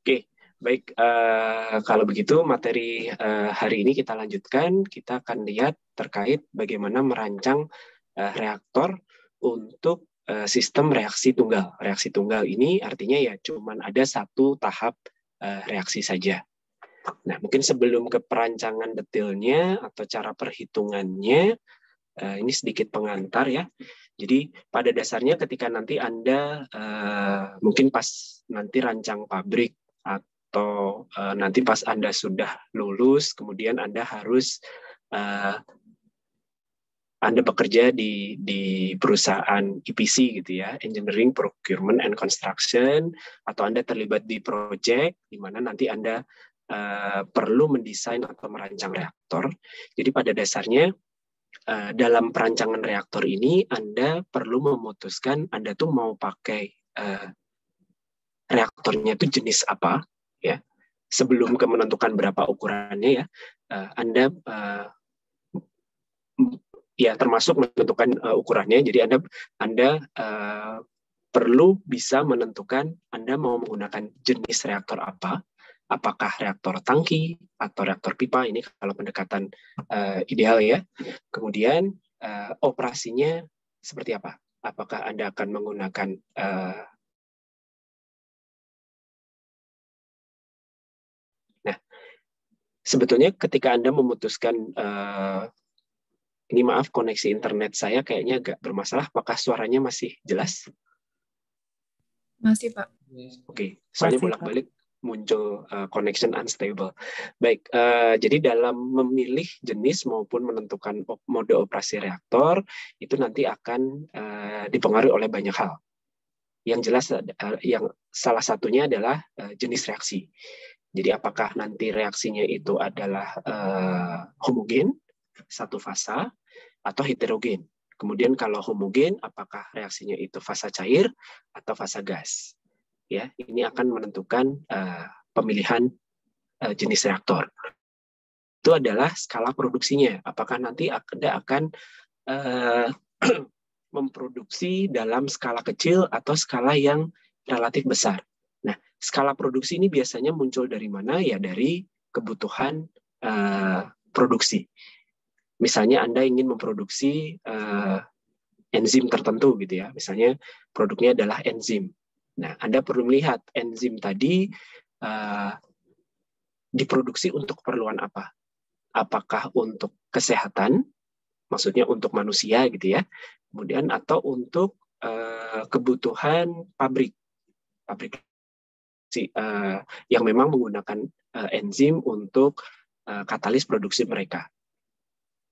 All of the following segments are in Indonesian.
Oke, baik. Kalau begitu materi hari ini kita lanjutkan. Kita akan lihat terkait bagaimana merancang reaktor untuk sistem reaksi tunggal. Reaksi tunggal ini artinya ya cuman ada satu tahap reaksi saja. Nah, mungkin sebelum ke perancangan detailnya atau cara perhitungannya, ini sedikit pengantar ya. Jadi pada dasarnya ketika nanti Anda mungkin pas nanti rancang pabrik atau nanti pas Anda sudah lulus, kemudian Anda harus Anda bekerja di perusahaan EPC gitu ya, Engineering, Procurement, and Construction, atau Anda terlibat di project, di mana nanti Anda perlu mendesain atau merancang reaktor. Jadi pada dasarnya dalam perancangan reaktor ini Anda perlu memutuskan Anda tuh mau pakai reaktornya itu jenis apa ya. Sebelum ke menentukan berapa ukurannya ya, Anda ya termasuk menentukan ukurannya. Jadi Anda perlu bisa menentukan Anda mau menggunakan jenis reaktor apa. Apakah reaktor tangki atau reaktor pipa, ini kalau pendekatan ideal ya. Kemudian operasinya seperti apa? Apakah Anda akan menggunakan nah, sebetulnya ketika Anda memutuskan ini maaf koneksi internet saya kayaknya agak bermasalah. Apakah suaranya masih jelas? Masih, Pak. Oke, soalnya bolak-balik muncul connection unstable. Baik, jadi dalam memilih jenis maupun menentukan mode operasi reaktor itu nanti akan dipengaruhi oleh banyak hal. Yang jelas, yang salah satunya adalah jenis reaksi. Jadi apakah nanti reaksinya itu adalah homogen, satu fasa, atau heterogen. Kemudian kalau homogen, apakah reaksinya itu fasa cair atau fasa gas? Ya, ini akan menentukan pemilihan jenis reaktor. Itu adalah skala produksinya. Apakah nanti Anda akan memproduksi dalam skala kecil atau skala yang relatif besar. Nah, skala produksi ini biasanya muncul dari mana? Ya dari kebutuhan produksi. Misalnya Anda ingin memproduksi enzim tertentu gitu ya. Misalnya produknya adalah enzim. Nah, Anda perlu melihat enzim tadi diproduksi untuk keperluan apa? Apakah untuk kesehatan, maksudnya untuk manusia gitu ya, kemudian atau untuk kebutuhan pabrik yang memang menggunakan enzim untuk katalis produksi mereka.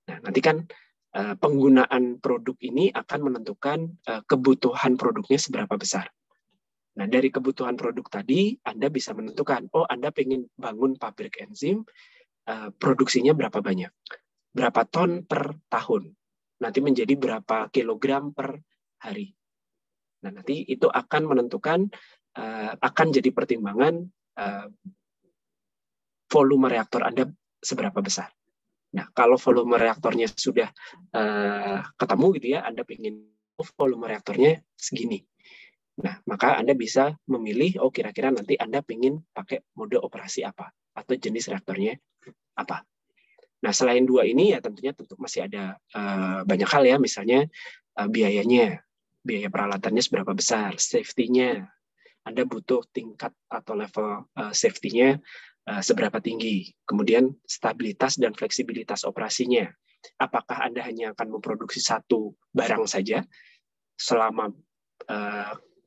Nah, nanti kan penggunaan produk ini akan menentukan kebutuhan produknya seberapa besar. Nah, dari kebutuhan produk tadi, Anda bisa menentukan, oh Anda pengen bangun pabrik enzim, produksinya berapa banyak, berapa ton per tahun, nanti menjadi berapa kilogram per hari. Nah, nanti itu akan menentukan, akan jadi pertimbangan volume reaktor Anda seberapa besar. Nah, kalau volume reaktornya sudah ketemu gitu ya, Anda pengen volume reaktornya segini. Nah, maka Anda bisa memilih, oh kira-kira nanti Anda pengen pakai mode operasi apa, atau jenis reaktornya apa. Nah, selain dua ini ya tentu masih ada banyak hal ya, misalnya biayanya, biaya peralatannya seberapa besar, safety-nya, Anda butuh tingkat atau level safety-nya seberapa tinggi, kemudian stabilitas dan fleksibilitas operasinya. Apakah Anda hanya akan memproduksi satu barang saja selama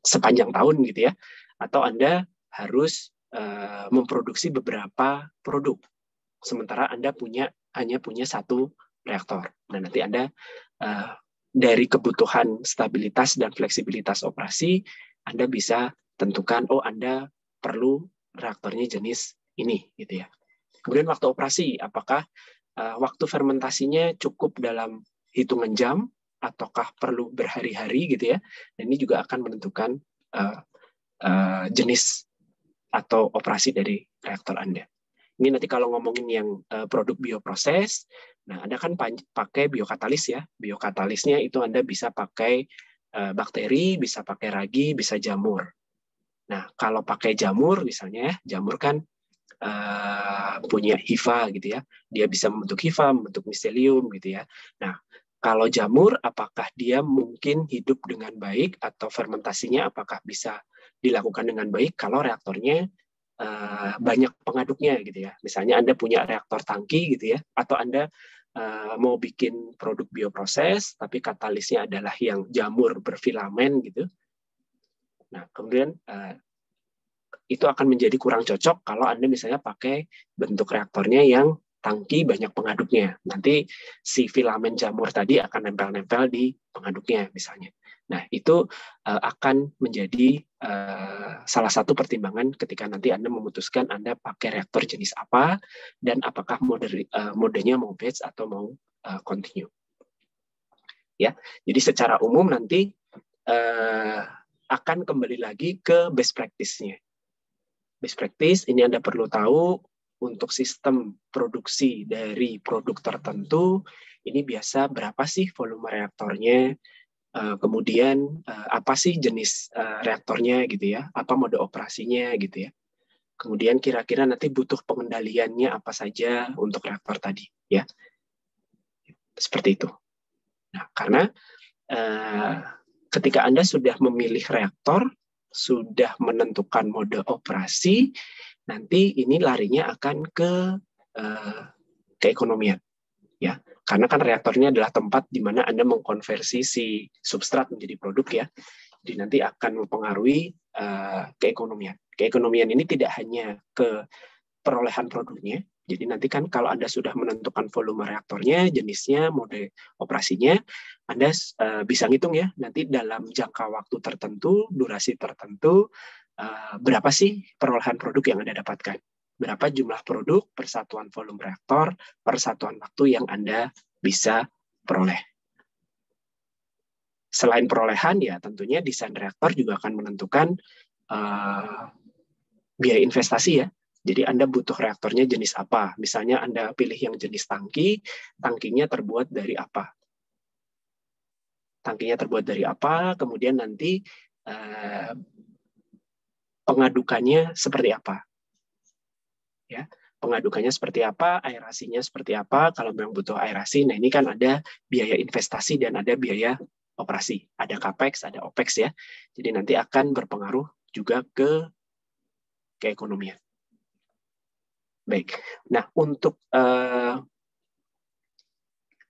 sepanjang tahun gitu ya, atau Anda harus memproduksi beberapa produk, sementara Anda hanya punya satu reaktor. Nah, nanti Anda dari kebutuhan stabilitas dan fleksibilitas operasi, Anda bisa tentukan, oh Anda perlu reaktornya jenis ini, gitu ya. Kemudian waktu operasi, apakah waktu fermentasinya cukup dalam hitungan jam, ataukah perlu berhari-hari gitu ya. Dan ini juga akan menentukan jenis atau operasi dari reaktor Anda. Ini nanti kalau ngomongin yang produk bioproses, nah Anda kan pakai biokatalis ya. Biokatalisnya itu Anda bisa pakai bakteri, bisa pakai ragi, bisa jamur. Nah, kalau pakai jamur misalnya, jamur kan punya hifa gitu ya. Dia bisa membentuk hifa, membentuk miselium gitu ya. Nah, kalau jamur, apakah dia mungkin hidup dengan baik atau fermentasinya apakah bisa dilakukan dengan baik kalau reaktornya banyak pengaduknya gitu ya. Misalnya Anda punya reaktor tangki gitu ya, atau Anda mau bikin produk bioproses, tapi katalisnya adalah yang jamur berfilamen gitu. Nah, kemudian itu akan menjadi kurang cocok kalau Anda misalnya pakai bentuk reaktornya yang tangki banyak pengaduknya. Nanti si filamen jamur tadi akan nempel-nempel di pengaduknya misalnya. Nah, itu akan menjadi salah satu pertimbangan ketika nanti Anda memutuskan Anda pakai reaktor jenis apa dan apakah modenya mau batch atau mau continue. Ya, jadi secara umum nanti akan kembali lagi ke best practice-nya. Best practice ini Anda perlu tahu untuk sistem produksi dari produk tertentu, ini biasa berapa sih volume reaktornya, kemudian apa sih jenis reaktornya gitu ya, apa mode operasinya gitu ya. Kemudian kira-kira nanti butuh pengendaliannya apa saja untuk reaktor tadi ya. Seperti itu. Nah, karena ketika Anda sudah memilih reaktor, sudah menentukan mode operasi, nanti ini larinya akan ke keekonomian. Ya, karena kan reaktor ini adalah tempat di mana Anda mengkonversi si substrat menjadi produk ya. Jadi nanti akan mempengaruhi keekonomian. Keekonomian ini tidak hanya ke perolehan produknya. Jadi nanti kan kalau Anda sudah menentukan volume reaktornya, jenisnya, mode operasinya, Anda bisa ngitung ya, nanti dalam jangka waktu tertentu, durasi tertentu, berapa sih perolehan produk yang Anda dapatkan. Berapa jumlah produk per satuan volume reaktor, per satuan waktu yang Anda bisa peroleh. Selain perolehan, ya tentunya desain reaktor juga akan menentukan biaya investasi ya. Jadi Anda butuh reaktornya jenis apa. Misalnya Anda pilih yang jenis tangki, tangkinya terbuat dari apa. Tangkinya terbuat dari apa, kemudian nanti pengadukannya seperti apa. Ya, pengadukannya seperti apa, aerasinya seperti apa. Kalau memang butuh aerasi, nah ini kan ada biaya investasi dan ada biaya operasi. Ada capex, ada opex ya. Jadi nanti akan berpengaruh juga ke keekonomian. Baik. Nah, untuk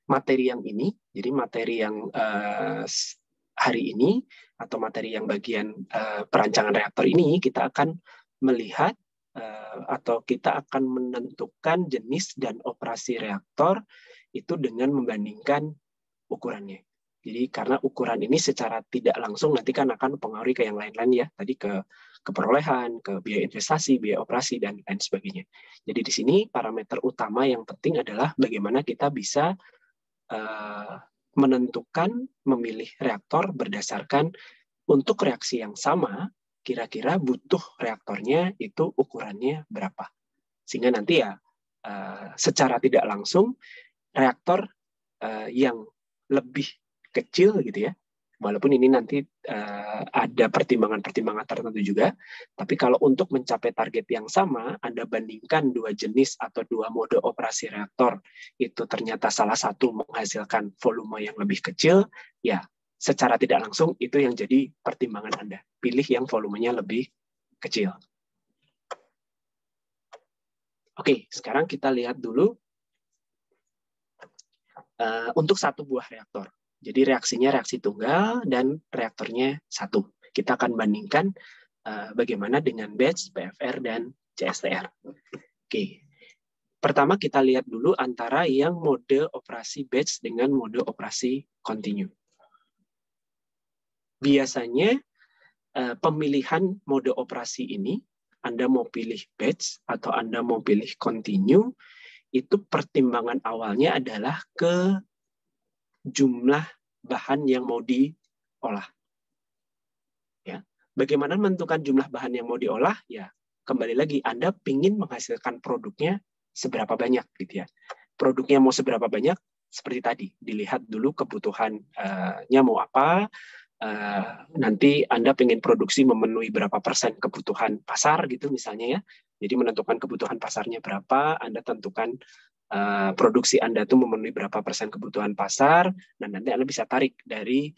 materi yang ini, jadi materi yang hari ini atau materi yang bagian perancangan reaktor ini, kita akan melihat atau kita akan menentukan jenis dan operasi reaktor itu dengan membandingkan ukurannya. Jadi karena ukuran ini secara tidak langsung nanti kan akan mempengaruhi ke yang lain-lain ya, tadi ke perolehan, ke biaya investasi, biaya operasi, dan lain sebagainya. Jadi di sini parameter utama yang penting adalah bagaimana kita bisa menentukan memilih reaktor berdasarkan untuk reaksi yang sama, kira-kira butuh reaktornya itu ukurannya berapa. Sehingga nanti ya secara tidak langsung reaktor yang lebih kecil gitu ya, walaupun ini nanti ada pertimbangan-pertimbangan tertentu juga, tapi kalau untuk mencapai target yang sama, Anda bandingkan dua jenis atau dua mode operasi reaktor, itu ternyata salah satu menghasilkan volume yang lebih kecil, ya secara tidak langsung itu yang jadi pertimbangan Anda. Pilih yang volumenya lebih kecil. Oke, sekarang kita lihat dulu untuk satu buah reaktor. Jadi reaksinya reaksi tunggal dan reaktornya satu. Kita akan bandingkan bagaimana dengan batch, PFR, dan CSTR. Oke. Pertama kita lihat dulu antara yang mode operasi batch dengan mode operasi continue. Biasanya pemilihan mode operasi ini, Anda mau pilih batch atau Anda mau pilih continue, itu pertimbangan awalnya adalah ke jumlah bahan yang mau diolah. Ya. Bagaimana menentukan jumlah bahan yang mau diolah? Ya, kembali lagi Anda ingin menghasilkan produknya seberapa banyak gitu ya. Produknya mau seberapa banyak? Seperti tadi, dilihat dulu kebutuhannya mau apa, nanti Anda pengen produksi memenuhi berapa persen kebutuhan pasar gitu misalnya ya. Jadi menentukan kebutuhan pasarnya berapa, Anda tentukan produksi Anda tuh memenuhi berapa persen kebutuhan pasar, dan nanti Anda bisa tarik dari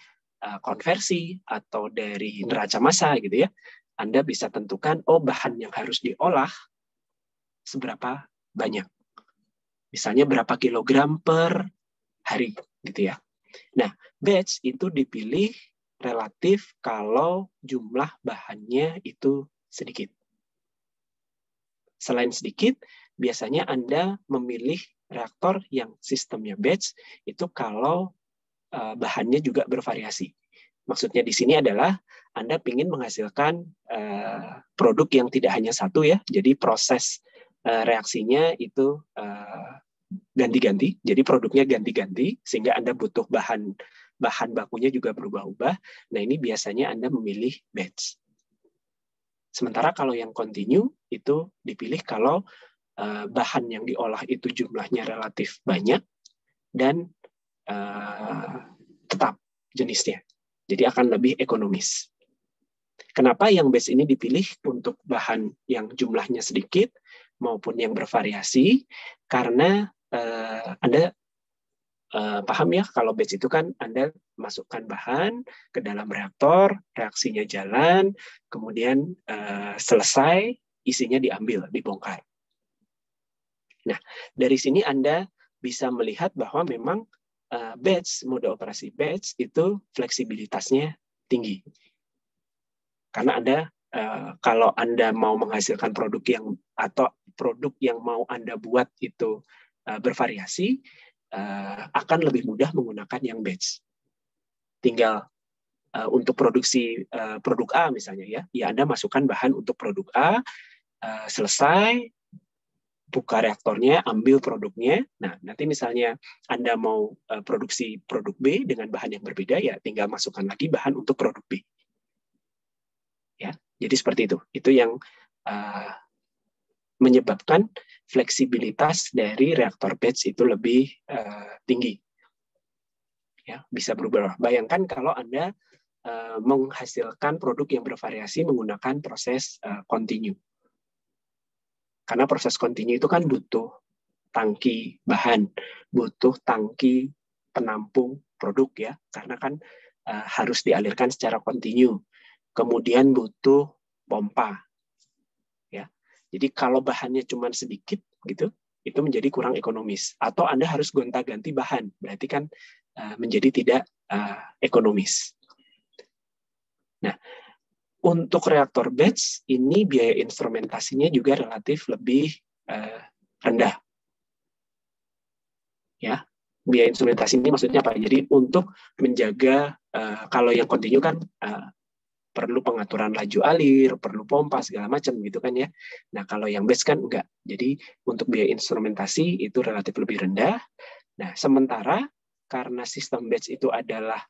konversi atau dari neraca massa gitu ya. Anda bisa tentukan, oh bahan yang harus diolah seberapa banyak. Misalnya berapa kilogram per hari gitu ya. Nah, batch itu dipilih relatif kalau jumlah bahannya itu sedikit. Selain sedikit, biasanya Anda memilih reaktor yang sistemnya batch itu kalau bahannya juga bervariasi. Maksudnya di sini adalah Anda ingin menghasilkan produk yang tidak hanya satu ya, jadi proses reaksinya itu ganti-ganti, jadi produknya ganti-ganti, sehingga Anda butuh bahan bakunya juga berubah-ubah. Nah ini biasanya Anda memilih batch. Sementara kalau yang continue itu dipilih kalau bahan yang diolah itu jumlahnya relatif banyak dan tetap jenisnya. Jadi akan lebih ekonomis. Kenapa yang batch ini dipilih untuk bahan yang jumlahnya sedikit maupun yang bervariasi? Karena Anda paham ya, kalau batch itu kan Anda masukkan bahan ke dalam reaktor, reaksinya jalan, kemudian selesai, isinya diambil, dibongkar. Nah, dari sini Anda bisa melihat bahwa memang batch, mode operasi batch itu fleksibilitasnya tinggi. Karena Anda kalau Anda mau menghasilkan produk yang mau Anda buat itu bervariasi, akan lebih mudah menggunakan yang batch. Tinggal untuk produksi produk A misalnya ya Anda masukkan bahan untuk produk A, selesai, buka reaktornya, ambil produknya. Nah, nanti misalnya Anda mau produksi produk B dengan bahan yang berbeda, ya tinggal masukkan lagi bahan untuk produk B. Ya, jadi seperti itu. Itu yang menyebabkan fleksibilitas dari reaktor batch itu lebih tinggi. Ya, bisa berubah. Bayangkan kalau Anda menghasilkan produk yang bervariasi menggunakan proses continue. Karena proses continue itu kan butuh tangki bahan, butuh tangki penampung produk ya, karena kan harus dialirkan secara continue. Kemudian butuh pompa. Ya. Jadi kalau bahannya cuma sedikit gitu, itu menjadi kurang ekonomis. Atau Anda harus gonta-ganti bahan, berarti kan menjadi tidak ekonomis. Nah, untuk reaktor batch ini biaya instrumentasinya juga relatif lebih rendah. Ya, biaya instrumentasi ini maksudnya apa? Jadi untuk menjaga kalau yang continue kan perlu pengaturan laju alir, perlu pompa segala macam gitu kan ya. Nah, kalau yang batch kan enggak. Jadi untuk biaya instrumentasi itu relatif lebih rendah. Nah, sementara karena sistem batch itu adalah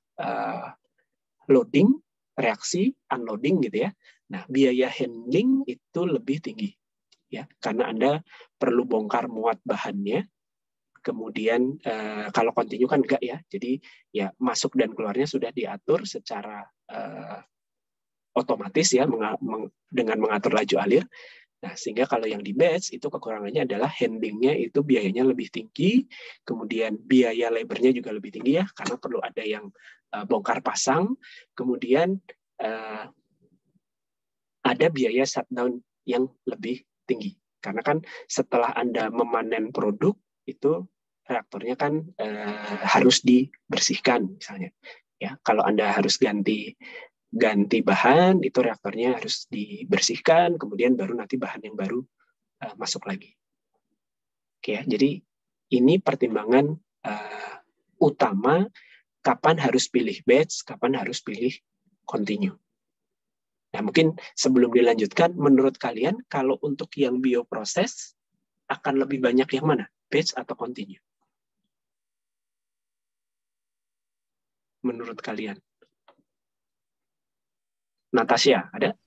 loading, reaksi, unloading gitu ya. Nah, biaya handling itu lebih tinggi ya, karena Anda perlu bongkar muat bahannya. Kemudian kalau continue kan enggak ya. Jadi ya masuk dan keluarnya sudah diatur secara otomatis ya dengan mengatur laju alir. Nah, sehingga kalau yang di batch itu kekurangannya adalah handlingnya itu biayanya lebih tinggi, kemudian biaya labornya juga lebih tinggi ya, karena perlu ada yang bongkar pasang, kemudian ada biaya shutdown yang lebih tinggi. Karena kan setelah Anda memanen produk, itu reaktornya kan harus dibersihkan misalnya. Ya, kalau Anda harus ganti bahan, itu reaktornya harus dibersihkan, kemudian baru nanti bahan yang baru masuk lagi. Oke ya, jadi ini pertimbangan utama kapan harus pilih batch, kapan harus pilih continue. Nah, mungkin sebelum dilanjutkan, menurut kalian kalau untuk yang bioproses akan lebih banyak yang mana? Batch atau continue? Menurut kalian? Natasha, ada?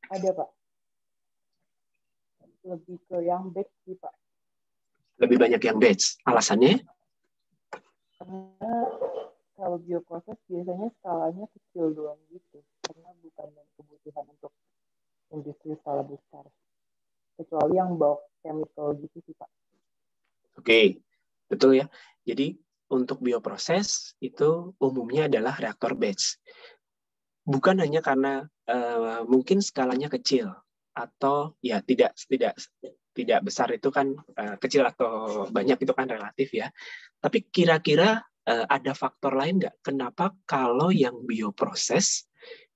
Ada, Pak. Lebih ke yang batch sih, Pak. Lebih banyak yang batch. Alasannya? Karena kalau bioproses biasanya skalanya kecil doang gitu, karena bukan yang kebutuhan untuk industri skala besar. Kecuali yang bulk chemical gitu sih, Pak. Oke, betul ya. Jadi untuk bioproses itu umumnya adalah reaktor batch. Bukan hanya karena mungkin skalanya kecil atau ya tidak besar itu kan kecil atau banyak itu kan relatif ya. Tapi kira-kira ada faktor lain nggak? Kenapa kalau yang bioproses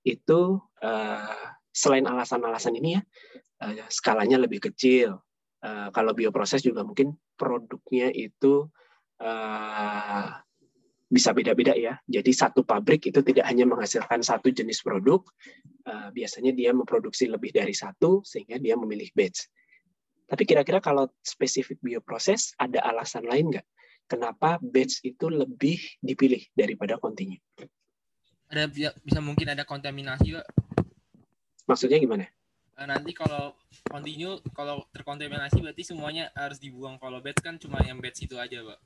itu selain alasan-alasan ini ya skalanya lebih kecil. Kalau bioproses juga mungkin produknya itu bisa beda-beda ya. Jadi satu pabrik itu tidak hanya menghasilkan satu jenis produk, biasanya dia memproduksi lebih dari satu sehingga dia memilih batch. Tapi kira-kira kalau spesifik bioproses ada alasan lain nggak? Kenapa batch itu lebih dipilih daripada continue? Ada bisa mungkin ada kontaminasi, Pak. Maksudnya gimana? Nanti kalau continue, kalau terkontaminasi berarti semuanya harus dibuang. Kalau batch kan cuma yang batch itu aja, Pak.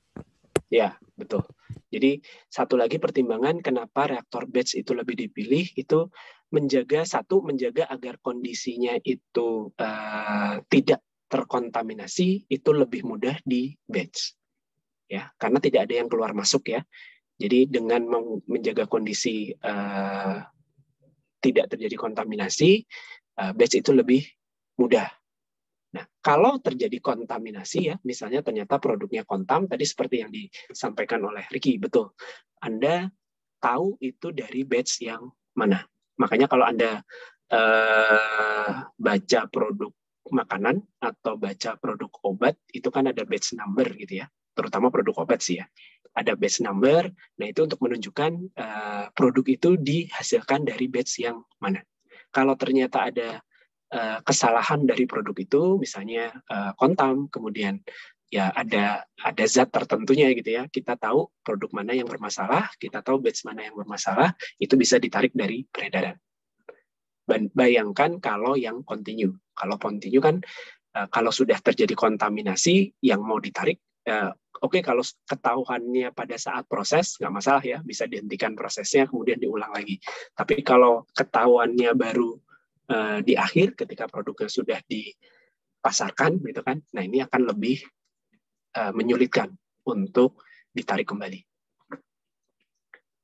Ya, betul. Jadi satu lagi pertimbangan kenapa reaktor batch itu lebih dipilih itu menjaga agar kondisinya itu tidak terkontaminasi itu lebih mudah di batch. Ya, karena tidak ada yang keluar masuk ya. Jadi dengan menjaga kondisi tidak terjadi kontaminasi, batch itu lebih mudah. Nah, kalau terjadi kontaminasi ya, misalnya ternyata produknya kontam, tadi seperti yang disampaikan oleh Ricky, betul. Anda tahu itu dari batch yang mana. Makanya kalau Anda baca produk makanan atau baca produk obat, itu kan ada batch number gitu ya. Terutama produk obat sih ya. Ada batch number, nah itu untuk menunjukkan produk itu dihasilkan dari batch yang mana. Kalau ternyata ada kesalahan dari produk itu, misalnya kontam, kemudian ya ada zat tertentunya gitu ya. Kita tahu produk mana yang bermasalah, kita tahu batch mana yang bermasalah, itu bisa ditarik dari peredaran. Bayangkan kalau yang continue. Kalau continue kan kalau sudah terjadi kontaminasi yang mau ditarik, oke, kalau ketahuannya pada saat proses nggak masalah ya, bisa dihentikan prosesnya kemudian diulang lagi. Tapi kalau ketahuannya baru di akhir ketika produknya sudah dipasarkan gitu kan, nah ini akan lebih menyulitkan untuk ditarik kembali.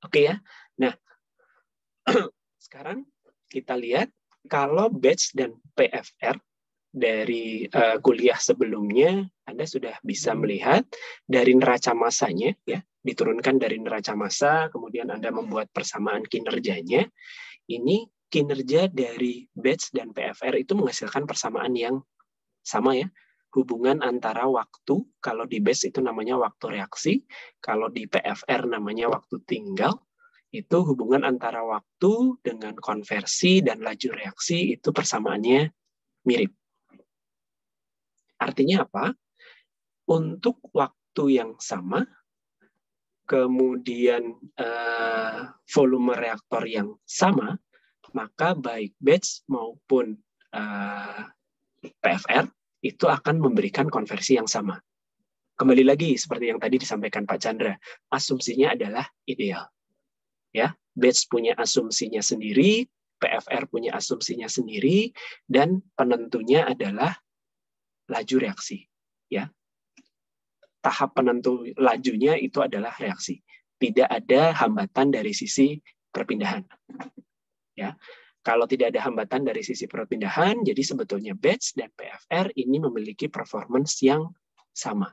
Oke ya. Nah, sekarang kita lihat kalau batch dan PFR dari kuliah sebelumnya Anda sudah bisa melihat dari neraca massanya ya, diturunkan dari neraca massa, kemudian Anda membuat persamaan kinerjanya. Ini kinerja dari batch dan PFR itu menghasilkan persamaan yang sama ya. Hubungan antara waktu, kalau di batch itu namanya waktu reaksi, kalau di PFR namanya waktu tinggal, itu hubungan antara waktu dengan konversi dan laju reaksi itu persamaannya mirip. Artinya apa? Untuk waktu yang sama, kemudian volume reaktor yang sama, maka baik batch maupun PFR itu akan memberikan konversi yang sama. Kembali lagi seperti yang tadi disampaikan Pak Chandra, asumsinya adalah ideal. Ya, batch punya asumsinya sendiri, PFR punya asumsinya sendiri, dan penentunya adalah laju reaksi. Ya, tahap penentu lajunya itu adalah reaksi. Tidak ada hambatan dari sisi perpindahan. Ya, kalau tidak ada hambatan dari sisi perpindahan, jadi sebetulnya batch dan PFR ini memiliki performance yang sama.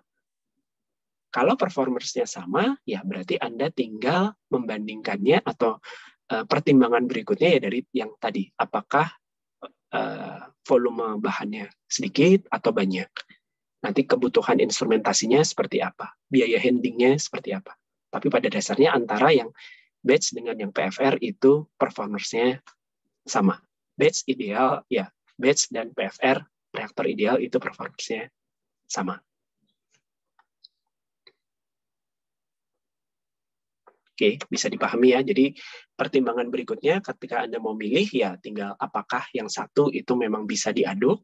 Kalau performance-nya sama, ya berarti Anda tinggal membandingkannya atau pertimbangan berikutnya ya dari yang tadi, apakah volume bahannya sedikit atau banyak. Nanti kebutuhan instrumentasinya seperti apa, biaya handlingnya seperti apa. Tapi pada dasarnya antara yang batch dengan yang PFR itu performance-nya sama. Batch ideal, ya batch dan PFR, reaktor ideal itu performance-nya sama. Oke, bisa dipahami ya. Jadi pertimbangan berikutnya ketika Anda mau milih ya tinggal apakah yang satu itu memang bisa diaduk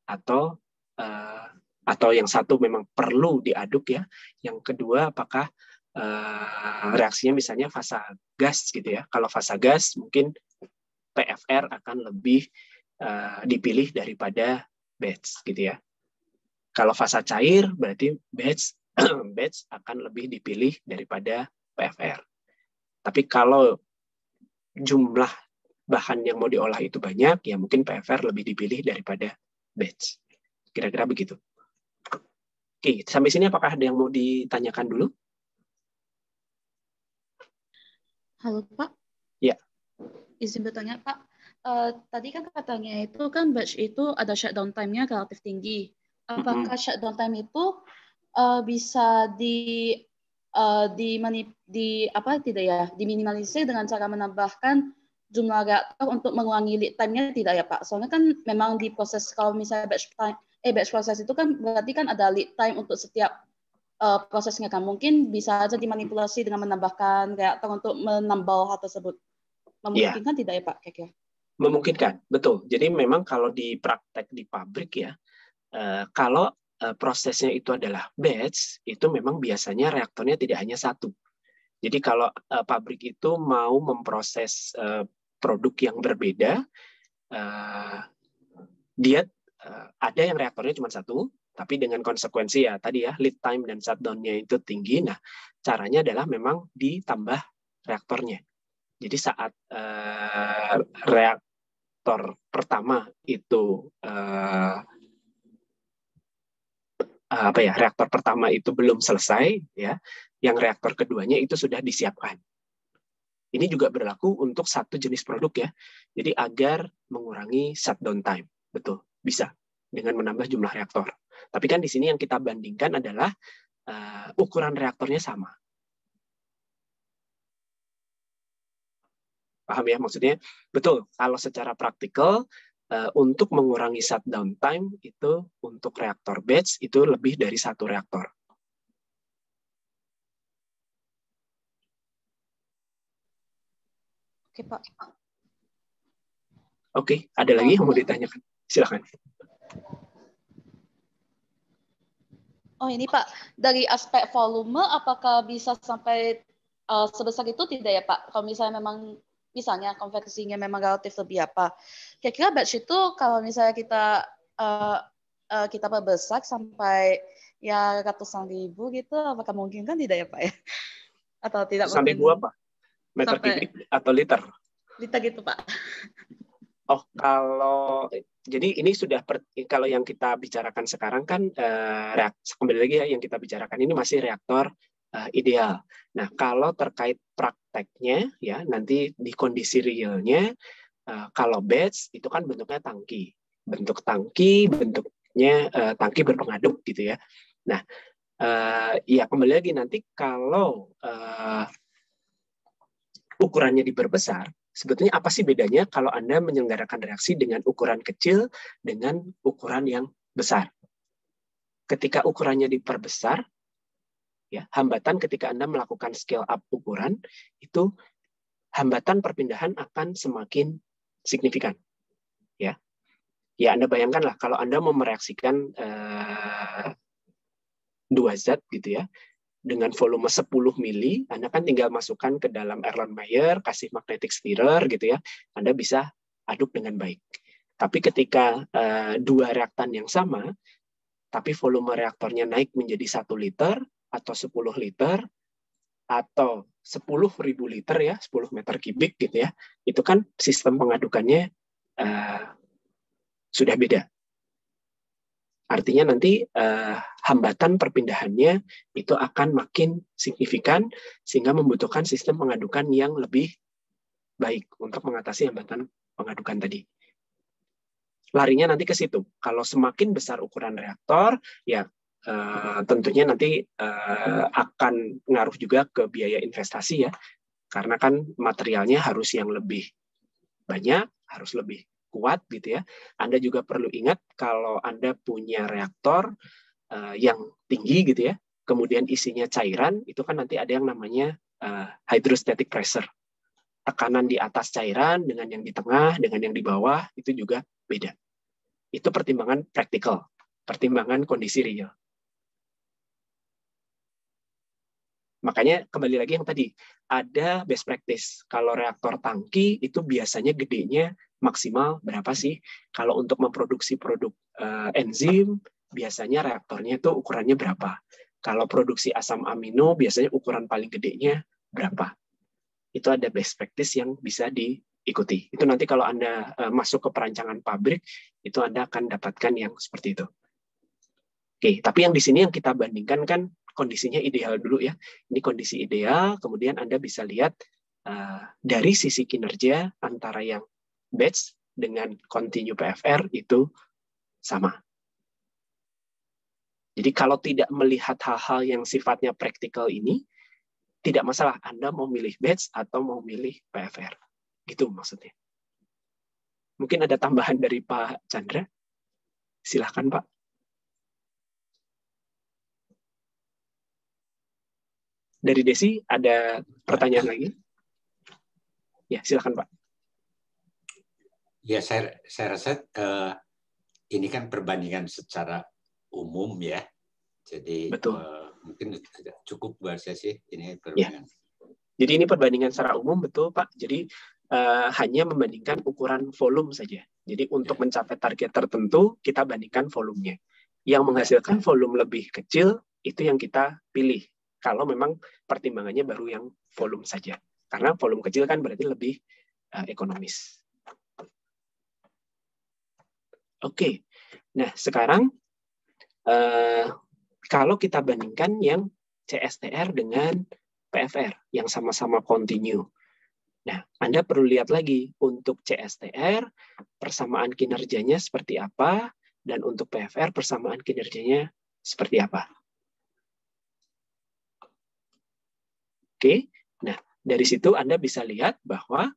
atau yang satu memang perlu diaduk ya. Yang kedua apakah reaksinya misalnya fasa gas gitu ya. Kalau fasa gas mungkin PFR akan lebih dipilih daripada batch gitu ya. Kalau fasa cair berarti batch akan lebih dipilih daripada PFR. Tapi kalau jumlah bahan yang mau diolah itu banyak, ya mungkin PFR lebih dipilih daripada batch. Kira-kira begitu. Oke, sampai sini apakah ada yang mau ditanyakan dulu? Halo Pak. Ya. Izin bertanya Pak. Tadi kan katanya itu kan batch itu ada shutdown time-nya relatif tinggi. Apakah shutdown time itu bisa diminimalisir dengan cara menambahkan jumlah reaktor untuk mengurangi lead time-nya tidak ya Pak? Soalnya kan memang di proses kalau misalnya batch proses itu kan berarti kan ada lead time untuk setiap prosesnya kan. Mungkin bisa aja dimanipulasi dengan menambahkan reaktor untuk menambal hal tersebut. Memungkinkan tidak ya Pak? Kira-kira? Memungkinkan, betul. Jadi memang kalau di praktek di pabrik ya, kalau prosesnya itu adalah batch, itu memang biasanya reaktornya tidak hanya satu. Jadi kalau pabrik itu mau memproses produk yang berbeda, dia ada yang reaktornya cuma satu, tapi dengan konsekuensi ya tadi ya lead time dan shutdown-nya itu tinggi. Nah, caranya adalah memang ditambah reaktornya. Jadi saat reaktor pertama itu reaktor pertama itu belum selesai ya, yang reaktor keduanya itu sudah disiapkan. Ini juga berlaku untuk satu jenis produk ya. Jadi agar mengurangi shutdown time. Betul, bisa dengan menambah jumlah reaktor. Tapi kan di sini yang kita bandingkan adalah ukuran reaktornya sama. Paham ya maksudnya? Betul, kalau secara praktikal untuk mengurangi shutdown time itu untuk reaktor batch itu lebih dari satu reaktor. Oke, Pak. Oke, ada lagi yang mau ditanyakan? Silakan. Oh ini Pak, dari aspek volume apakah bisa sampai sebesar itu tidak ya Pak? Kalau misalnya memang misalnya konversinya memang relatif lebih apa? Kira-kira batch itu kalau misalnya kita perbesar sampai ya ratusan ribu gitu, apakah mungkin kan tidak ya Pak ya? Atau tidak sampai mungkin? Apa? Meter kubik atau liter? Liter gitu Pak. Oh, jadi ini sudah kalau yang kita bicarakan sekarang kan kembali lagi ya, yang kita bicarakan ini masih reaktor ideal. Nah, kalau terkait prakteknya ya nanti di kondisi realnya kalau batch itu kan bentuknya tangki. Bentuknya tangki berpengaduk gitu ya. Nah, ya kembali lagi nanti kalau ukurannya diperbesar, sebetulnya apa sih bedanya kalau Anda menyelenggarakan reaksi dengan ukuran kecil dengan ukuran yang besar? Ketika ukurannya diperbesar, ya, hambatan ketika Anda melakukan scale up ukuran, itu hambatan perpindahan akan semakin signifikan. Ya, Anda bayangkanlah kalau Anda mau mereaksikan dua zat gitu ya, dengan volume 10 mili, Anda kan tinggal masukkan ke dalam Erlenmeyer, kasih magnetic stirrer gitu ya, Anda bisa aduk dengan baik. Tapi ketika dua reaktan yang sama, tapi volume reaktornya naik menjadi 1 liter, atau 10 liter, atau 10.000 liter ya, 10 meter kubik gitu ya, itu kan sistem pengadukannya sudah beda. Artinya nanti hambatan perpindahannya itu akan makin signifikan sehingga membutuhkan sistem pengadukan yang lebih baik untuk mengatasi hambatan pengadukan tadi. Larinya nanti ke situ. Kalau semakin besar ukuran reaktor, ya tentunya nanti akan ngaruh juga ke biaya investasi ya. Karena kan materialnya harus yang lebih banyak, harus lebih kuat gitu ya. Anda juga perlu ingat kalau Anda punya reaktor yang tinggi gitu ya, kemudian isinya cairan, itu kan nanti ada yang namanya hydrostatic pressure. Tekanan di atas cairan dengan yang di tengah, dengan yang di bawah, itu juga beda. Itu pertimbangan praktikal, pertimbangan kondisi real. Makanya kembali lagi yang tadi, ada best practice. Kalau reaktor tangki itu biasanya gedenya maksimal berapa sih? Kalau untuk memproduksi produk enzim, biasanya reaktornya itu ukurannya berapa? Kalau produksi asam amino, biasanya ukuran paling gedenya berapa? Itu ada best practice yang bisa diikuti. Itu nanti kalau Anda masuk ke perancangan pabrik, itu Anda akan dapatkan yang seperti itu. Oke, tapi yang di sini yang kita bandingkan kan kondisinya ideal dulu ya. Ini kondisi ideal, kemudian Anda bisa lihat dari sisi kinerja antara yang batch dengan continue PFR itu sama. Jadi kalau tidak melihat hal-hal yang sifatnya praktikal ini, tidak masalah Anda mau milih batch atau mau milih PFR. Gitu maksudnya. Mungkin ada tambahan dari Pak Chandra? Silahkan Pak. Dari Desi, ada pertanyaan lagi? Ya, silakan Pak. Ya, saya rasa ini kan perbandingan secara umum ya. Jadi mungkin cukup buat saya sih ini perbandingan. Ya. Jadi ini perbandingan secara umum, betul Pak. Jadi hanya membandingkan ukuran volume saja. Jadi untuk mencapai target tertentu, kita bandingkan volumenya. Yang menghasilkan volume lebih kecil, itu yang kita pilih. Kalau memang pertimbangannya baru yang volume saja. Karena volume kecil kan berarti lebih ekonomis. Oke, nah sekarang kalau kita bandingkan yang CSTR dengan PFR, yang sama-sama continue. Nah, Anda perlu lihat lagi untuk CSTR, persamaan kinerjanya seperti apa, dan untuk PFR, persamaan kinerjanya seperti apa. Oke, nah dari situ Anda bisa lihat bahwa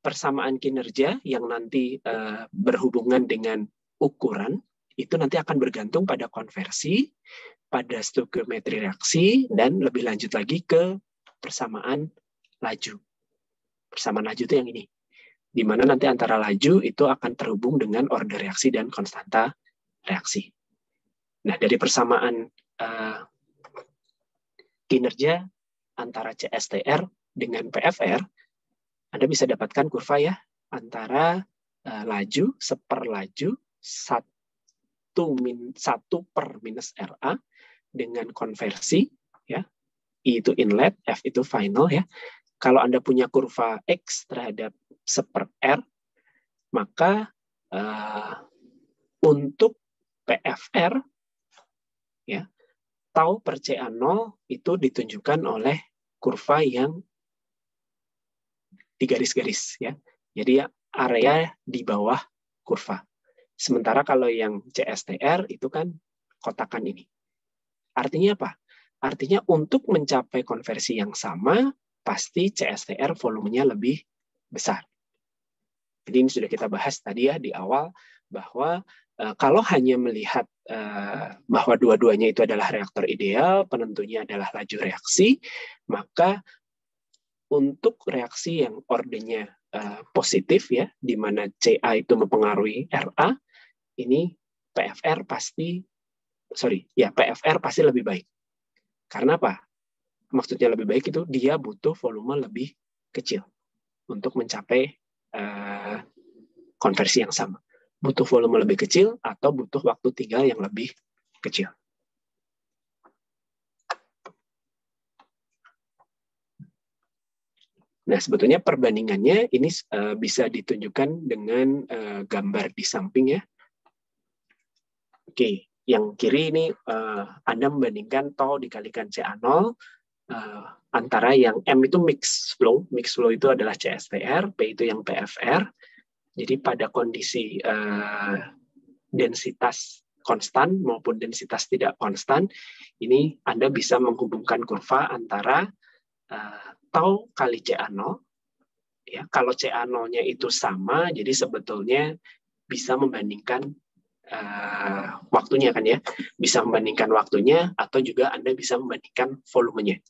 persamaan kinerja yang nanti berhubungan dengan ukuran itu nanti akan bergantung pada konversi, pada stoikiometri reaksi, dan lebih lanjut lagi ke persamaan laju. Persamaan laju itu yang ini, di mana nanti antara laju itu akan terhubung dengan order reaksi dan konstanta reaksi. Nah dari persamaan kinerja antara CSTR dengan PFR, Anda bisa dapatkan kurva ya, antara laju, seperlaju, 1 per minus RA, dengan konversi, ya, I itu inlet, F itu final, ya. Kalau Anda punya kurva X terhadap 1/R, maka untuk PFR, ya, tau per CA0 itu ditunjukkan oleh kurva yang di garis-garis, ya. Jadi area di bawah kurva. Sementara kalau yang CSTR itu kan kotakan ini. Artinya apa? Artinya untuk mencapai konversi yang sama, pasti CSTR volumenya lebih besar. Jadi ini sudah kita bahas tadi ya di awal, bahwa kalau hanya melihat bahwa dua-duanya itu adalah reaktor ideal, penentunya adalah laju reaksi, maka untuk reaksi yang ordernya positif ya, di mana CA itu mempengaruhi RA, ini PFR pasti lebih baik. Karena apa? Maksudnya lebih baik itu dia butuh volume lebih kecil untuk mencapai konversi yang sama. Butuh volume lebih kecil atau butuh waktu tinggal yang lebih kecil. Nah, sebetulnya perbandingannya ini bisa ditunjukkan dengan gambar di samping ya. Oke, yang kiri ini Anda membandingkan tau dikalikan CA0 antara yang M itu mixed flow itu adalah CSTR, P itu yang PFR. Jadi pada kondisi densitas konstan maupun densitas tidak konstan, ini Anda bisa menghubungkan kurva antara tau kali CA0. Ya, kalau CA0-nya itu sama, jadi sebetulnya bisa membandingkan waktunya kan ya, bisa membandingkan waktunya atau juga Anda bisa membandingkan volumenya.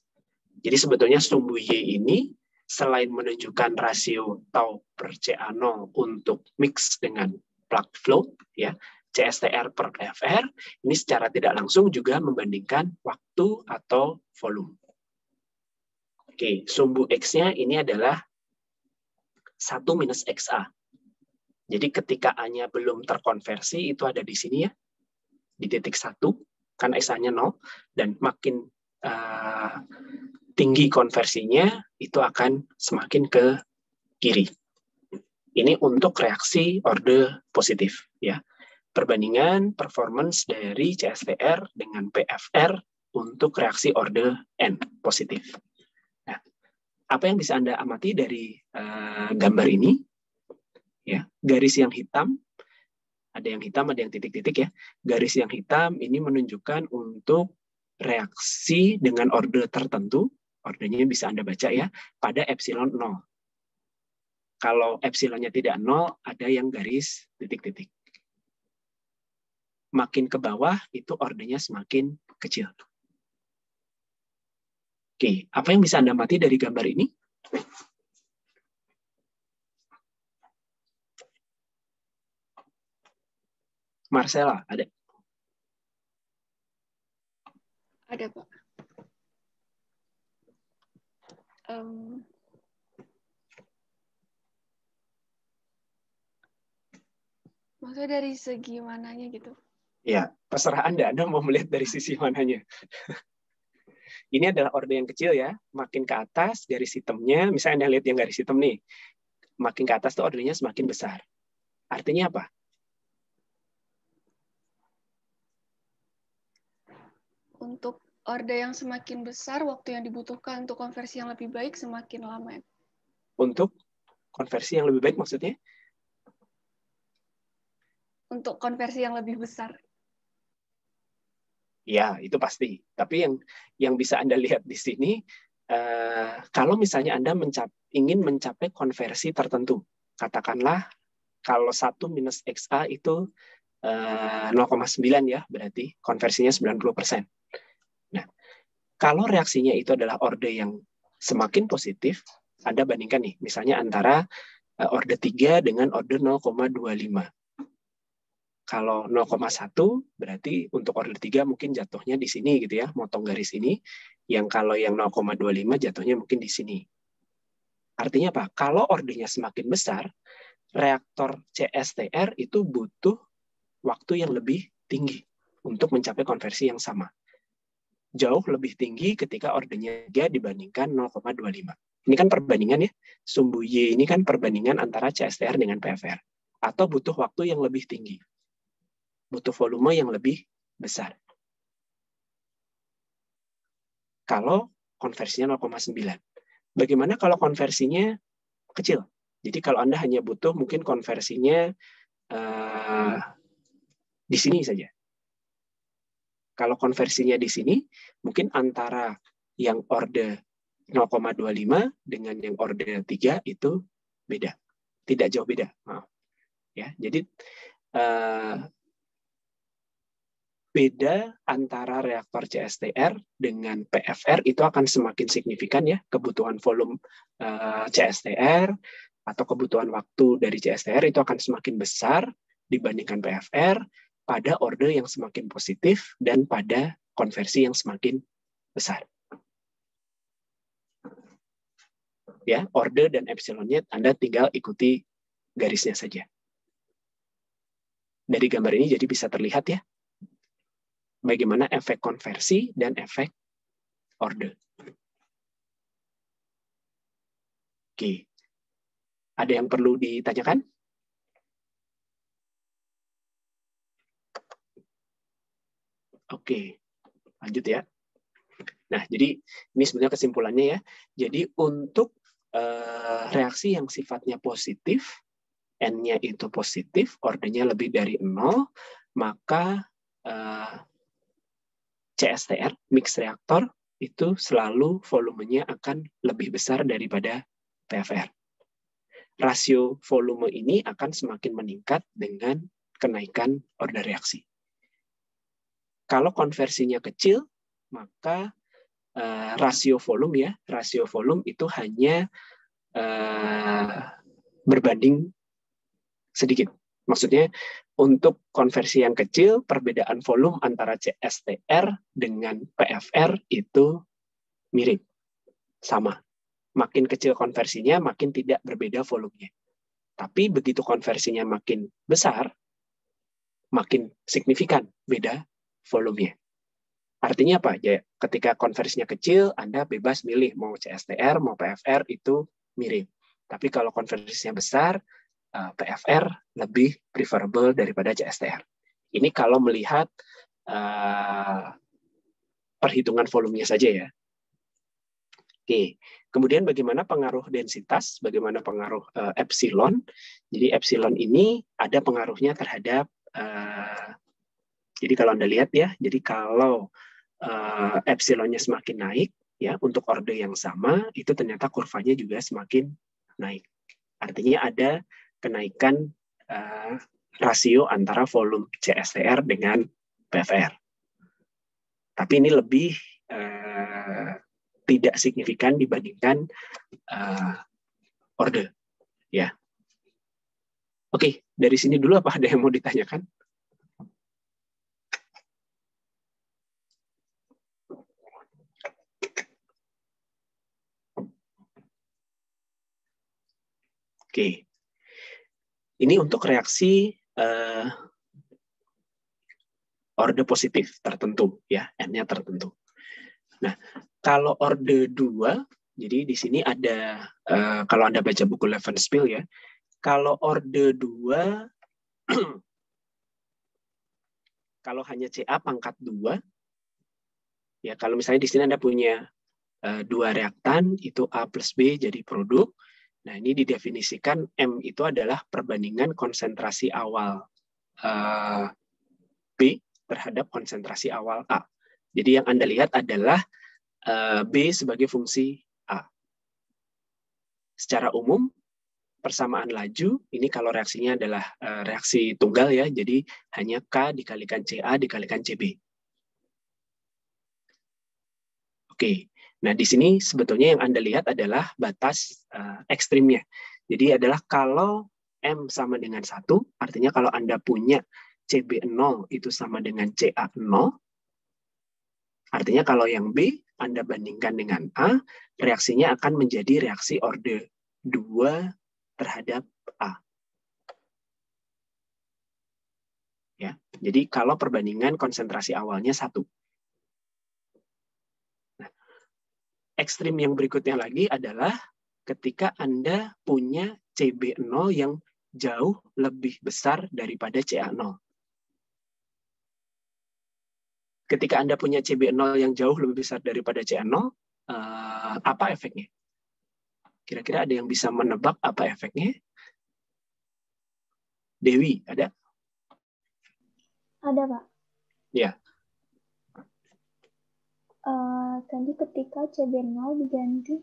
Jadi sebetulnya sumbu Y ini selain menunjukkan rasio tau per CA0 untuk mix dengan plug flow ya, CSTR per PFR, ini secara tidak langsung juga membandingkan waktu atau volume. Oke, sumbu X-nya ini adalah 1 minus XA. Jadi ketika A-nya belum terkonversi, itu ada di sini ya, di titik 1, kan XA-nya 0, dan makin tinggi konversinya, itu akan semakin ke kiri. Ini untuk reaksi orde positif. Ya. Perbandingan performance dari CSTR dengan PFR untuk reaksi orde N positif. Nah, apa yang bisa Anda amati dari gambar ini? Ya, garis yang hitam, ada yang hitam, ada yang titik-titik ya. Garis yang hitam ini menunjukkan untuk reaksi dengan orde tertentu, ordenya bisa Anda baca ya, pada epsilon 0. Kalau epsilonnya tidak 0, ada yang garis titik-titik. Makin ke bawah, itu ordenya semakin kecil. Oke, apa yang bisa Anda amati dari gambar ini? Marcella, ada? Ada, Pak. Maksudnya dari segi mananya gitu? Ya, terserah Anda mau melihat dari sisi mananya. Ini adalah orde yang kecil ya, makin ke atas garis hitamnya, misalnya Anda lihat yang garis hitam nih, makin ke atas tuh ordenya semakin besar. Artinya apa? Untuk orde yang semakin besar, waktu yang dibutuhkan untuk konversi yang lebih baik semakin lama. Untuk konversi yang lebih baik maksudnya? Untuk konversi yang lebih besar. Ya, itu pasti. Tapi yang bisa Anda lihat di sini, kalau misalnya Anda ingin mencapai konversi tertentu, katakanlah kalau 1 minus XA itu 0,9 ya, berarti konversinya 90%. Nah, kalau reaksinya itu adalah orde yang semakin positif, Anda bandingkan nih, misalnya antara orde 3 dengan orde 0,25. Kalau 0,1 berarti untuk orde 3 mungkin jatuhnya di sini gitu ya, motong garis ini. Yang kalau yang 0,25 jatuhnya mungkin di sini. Artinya apa? Kalau ordenya semakin besar, reaktor CSTR itu butuh waktu yang lebih tinggi untuk mencapai konversi yang sama. Jauh lebih tinggi ketika ordenya 3 dibandingkan 0,25. Ini kan perbandingan ya. Sumbu Y ini kan perbandingan antara CSTR dengan PFR. Atau butuh waktu yang lebih tinggi. Butuh volume yang lebih besar. Kalau konversinya 0,9. Bagaimana kalau konversinya kecil? Jadi kalau Anda hanya butuh mungkin konversinya di sini saja. Kalau konversinya di sini, mungkin antara yang orde 0,25 dengan yang orde 3 itu beda. Tidak jauh beda. Maaf. Ya, jadi beda antara reaktor CSTR dengan PFR itu akan semakin signifikan ya, kebutuhan volume CSTR atau kebutuhan waktu dari CSTR itu akan semakin besar dibandingkan PFR pada orde yang semakin positif dan pada konversi yang semakin besar. Ya, orde dan epsilonnya Anda tinggal ikuti garisnya saja. Dari gambar ini jadi bisa terlihat ya, bagaimana efek konversi dan efek orde. Oke. Ada yang perlu ditanyakan? Oke. Lanjut ya. Nah, jadi ini sebenarnya kesimpulannya ya. Jadi untuk reaksi yang sifatnya positif, N-nya itu positif, ordenya lebih dari 0, maka CSTR, mix reaktor, itu selalu volumenya akan lebih besar daripada PFR. Rasio volume ini akan semakin meningkat dengan kenaikan orde reaksi. Kalau konversinya kecil, maka rasio volume itu hanya berbanding sedikit. Maksudnya untuk konversi yang kecil, perbedaan volume antara CSTR dengan PFR itu mirip, sama. makin kecil konversinya, makin tidak berbeda volumenya. Tapi begitu konversinya makin besar, makin signifikan beda volumenya. Artinya apa? Ya, ketika konversinya kecil, Anda bebas milih mau CSTR, mau PFR, itu mirip. Tapi kalau konversinya besar, PFR lebih preferable daripada CSTR. Ini kalau melihat perhitungan volumenya saja ya. Oke, kemudian bagaimana pengaruh densitas, bagaimana pengaruh epsilon. Jadi epsilon ini ada pengaruhnya terhadap, jadi kalau Anda lihat ya, jadi kalau epsilonnya semakin naik, ya untuk orde yang sama, itu ternyata kurvanya juga semakin naik. Artinya ada kenaikan rasio antara volume CSTR dengan PFR. Tapi ini lebih tidak signifikan dibandingkan orde, ya. Oke, dari sini dulu apa ada yang mau ditanyakan? Oke, ini untuk reaksi orde positif tertentu, ya, N-nya tertentu. Nah, kalau orde 2, jadi di sini ada, kalau Anda baca buku Levenspiel ya, kalau orde 2, kalau hanya CA pangkat 2, ya kalau misalnya di sini Anda punya 2 reaktan, itu A plus B jadi produk. Nah, ini didefinisikan M itu adalah perbandingan konsentrasi awal B terhadap konsentrasi awal A. Jadi yang Anda lihat adalah B sebagai fungsi A. Secara umum, persamaan laju, ini kalau reaksinya adalah reaksi tunggal ya, jadi hanya K dikalikan CA dikalikan CB. Oke, nah di sini sebetulnya yang Anda lihat adalah batas ekstrimnya. Jadi adalah kalau M sama dengan 1, artinya kalau Anda punya CB 0 itu sama dengan CA 0, artinya kalau yang B Anda bandingkan dengan A, reaksinya akan menjadi reaksi orde 2 terhadap A. Ya, jadi kalau perbandingan konsentrasi awalnya 1. Nah, ekstrim yang berikutnya lagi adalah ketika Anda punya CB 0 yang jauh lebih besar daripada CA 0. Ketika Anda punya CB0 yang jauh lebih besar daripada CA0, apa efeknya? Kira-kira ada yang bisa menebak apa efeknya? Dewi, ada? Ada, Pak. Ya. Tadi ketika CB0 diganti.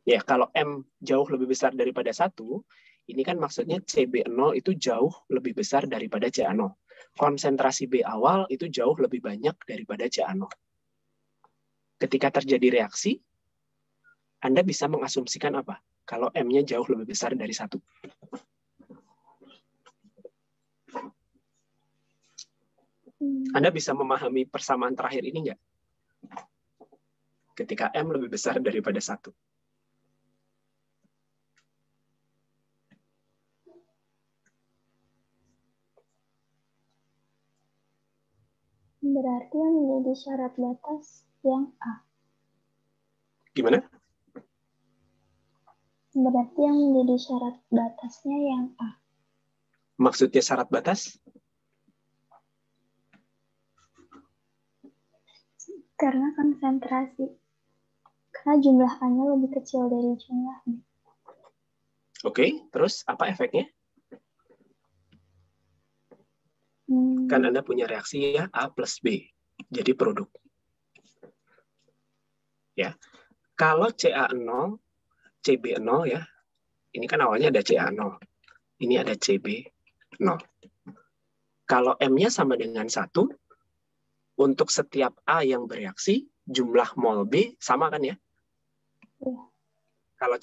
Ya, kalau M jauh lebih besar daripada 1, ini kan maksudnya CB0 itu jauh lebih besar daripada CA0. Konsentrasi B awal itu jauh lebih banyak daripada CA0. Ketika terjadi reaksi, Anda bisa mengasumsikan apa? Kalau M-nya jauh lebih besar dari 1. Anda bisa memahami persamaan terakhir ini nggak? Ketika M lebih besar daripada 1. Berarti yang menjadi syarat batas yang A. Gimana? Berarti yang menjadi syarat batasnya yang A. Maksudnya syarat batas? Karena konsentrasi. Karena jumlah A-nya lebih kecil dari jumlah B. Oke, terus apa efeknya? Kan Anda punya reaksi ya A plus B, jadi produk. Ya, kalau CA0, CB0 ya, ini kan awalnya ada CA0, ini ada CB0. Kalau M-nya sama dengan 1, untuk setiap A yang bereaksi, jumlah mol B sama kan ya? Ya. Kalau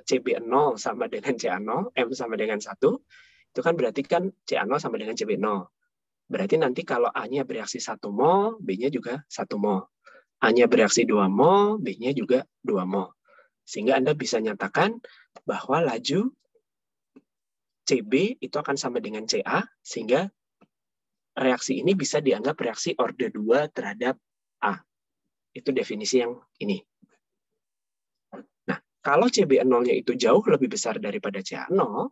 CB0 sama dengan CA0, M sama dengan 1, itu kan berarti kan CA0 sama dengan CB0. Berarti nanti kalau A-nya bereaksi 1 mol, B-nya juga 1 mol. A-nya bereaksi 2 mol, B-nya juga 2 mol. Sehingga Anda bisa nyatakan bahwa laju CB itu akan sama dengan CA, sehingga reaksi ini bisa dianggap reaksi orde 2 terhadap A. Itu definisi yang ini. Nah, kalau CB0-nya itu jauh lebih besar daripada CA0,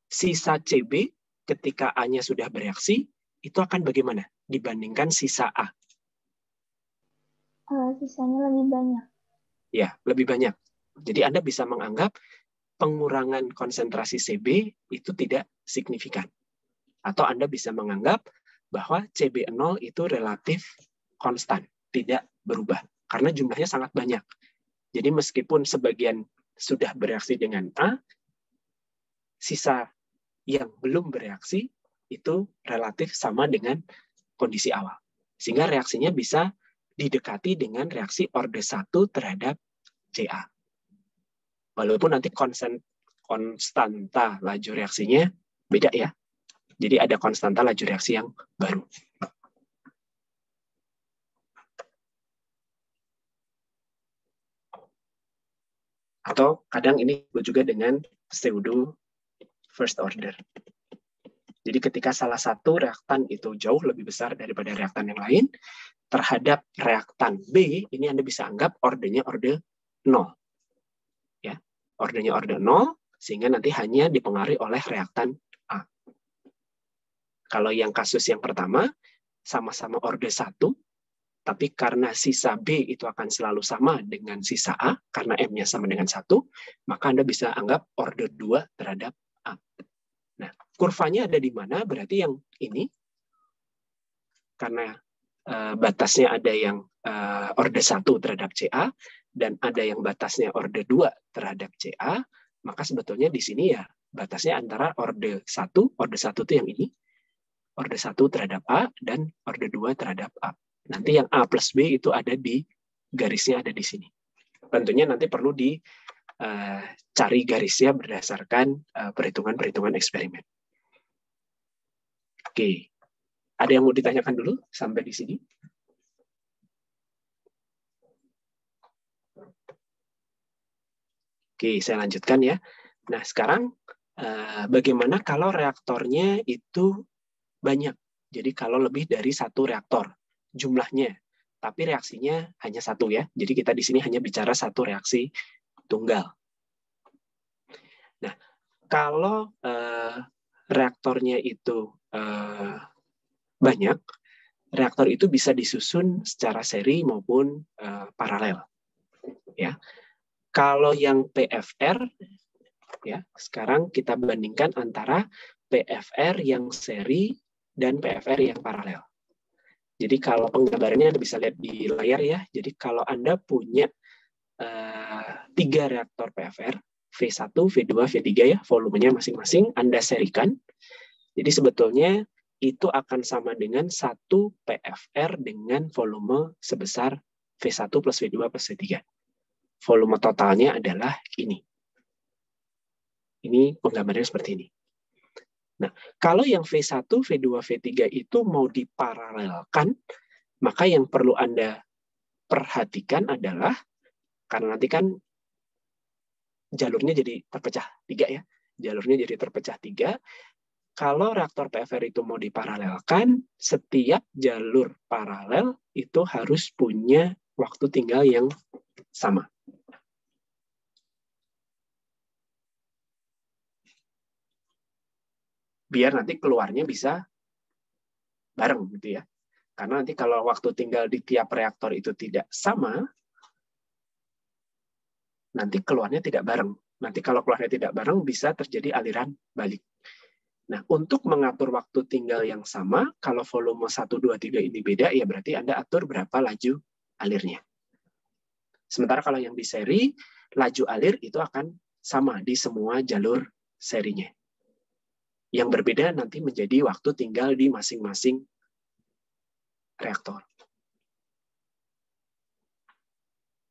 sisa CB ketika A-nya sudah bereaksi, itu akan bagaimana dibandingkan sisa A? Sisanya lebih banyak. Ya, lebih banyak. Jadi Anda bisa menganggap pengurangan konsentrasi CB itu tidak signifikan. Atau Anda bisa menganggap bahwa CB0 itu relatif konstan, tidak berubah. Karena jumlahnya sangat banyak. Jadi meskipun sebagian sudah bereaksi dengan A, sisa yang belum bereaksi itu relatif sama dengan kondisi awal. Sehingga reaksinya bisa didekati dengan reaksi orde 1 terhadap CA. Walaupun nanti konstanta laju reaksinya beda ya. Jadi ada konstanta laju reaksi yang baru. Atau kadang ini juga dengan pseudo first order. Jadi ketika salah satu reaktan itu jauh lebih besar daripada reaktan yang lain, terhadap reaktan B, ini Anda bisa anggap ordenya orde 0. Ya, ordenya orde 0, sehingga nanti hanya dipengaruhi oleh reaktan A. Kalau yang kasus yang pertama, sama-sama orde 1, tapi karena sisa B itu akan selalu sama dengan sisa A, karena M-nya sama dengan 1, maka Anda bisa anggap orde 2 terhadap A. Nah, kurvanya ada di mana? Berarti yang ini, karena batasnya ada yang orde 1 terhadap CA, dan ada yang batasnya orde 2 terhadap CA, maka sebetulnya di sini ya batasnya antara orde 1 itu yang ini, orde 1 terhadap A, dan orde 2 terhadap A. Nanti yang A plus B itu ada di garisnya ada di sini. Tentunya nanti perlu dicari garisnya berdasarkan perhitungan-perhitungan eksperimen. Oke, ada yang mau ditanyakan dulu sampai di sini? Oke, saya lanjutkan ya. Nah, sekarang bagaimana kalau reaktornya itu banyak? Jadi kalau lebih dari satu reaktor jumlahnya, tapi reaksinya hanya satu ya. Jadi kita di sini hanya bicara satu reaksi tunggal. Nah, kalau reaktornya itu banyak, reaktor itu bisa disusun secara seri maupun paralel. Ya, kalau yang PFR, ya sekarang kita bandingkan antara PFR yang seri dan PFR yang paralel. Jadi kalau penggambarannya Anda bisa lihat di layar ya. Jadi kalau Anda punya 3 reaktor PFR, V1, V2, V3 ya, volumenya masing-masing, Anda serikan. Jadi sebetulnya itu akan sama dengan 1 PFR dengan volume sebesar V1 plus V2 plus V3. Volume totalnya adalah ini. Ini penggambarannya seperti ini. Nah, kalau yang V1, V2, V3 itu mau diparalelkan, maka yang perlu Anda perhatikan adalah, karena nanti kan jalurnya jadi terpecah 3 ya. Jalurnya jadi terpecah 3. Kalau reaktor PFR itu mau diparalelkan, setiap jalur paralel itu harus punya waktu tinggal yang sama. Biar nanti keluarnya bisa bareng gitu ya. Karena nanti kalau waktu tinggal di tiap reaktor itu tidak sama, nanti keluarnya tidak bareng. Nanti kalau keluarnya tidak bareng bisa terjadi aliran balik. Nah, untuk mengatur waktu tinggal yang sama, kalau volume 1, 2, 3 ini beda, ya berarti Anda atur berapa laju alirnya. Sementara kalau yang di seri, laju alir itu akan sama di semua jalur serinya. Yang berbeda nanti menjadi waktu tinggal di masing-masing reaktor.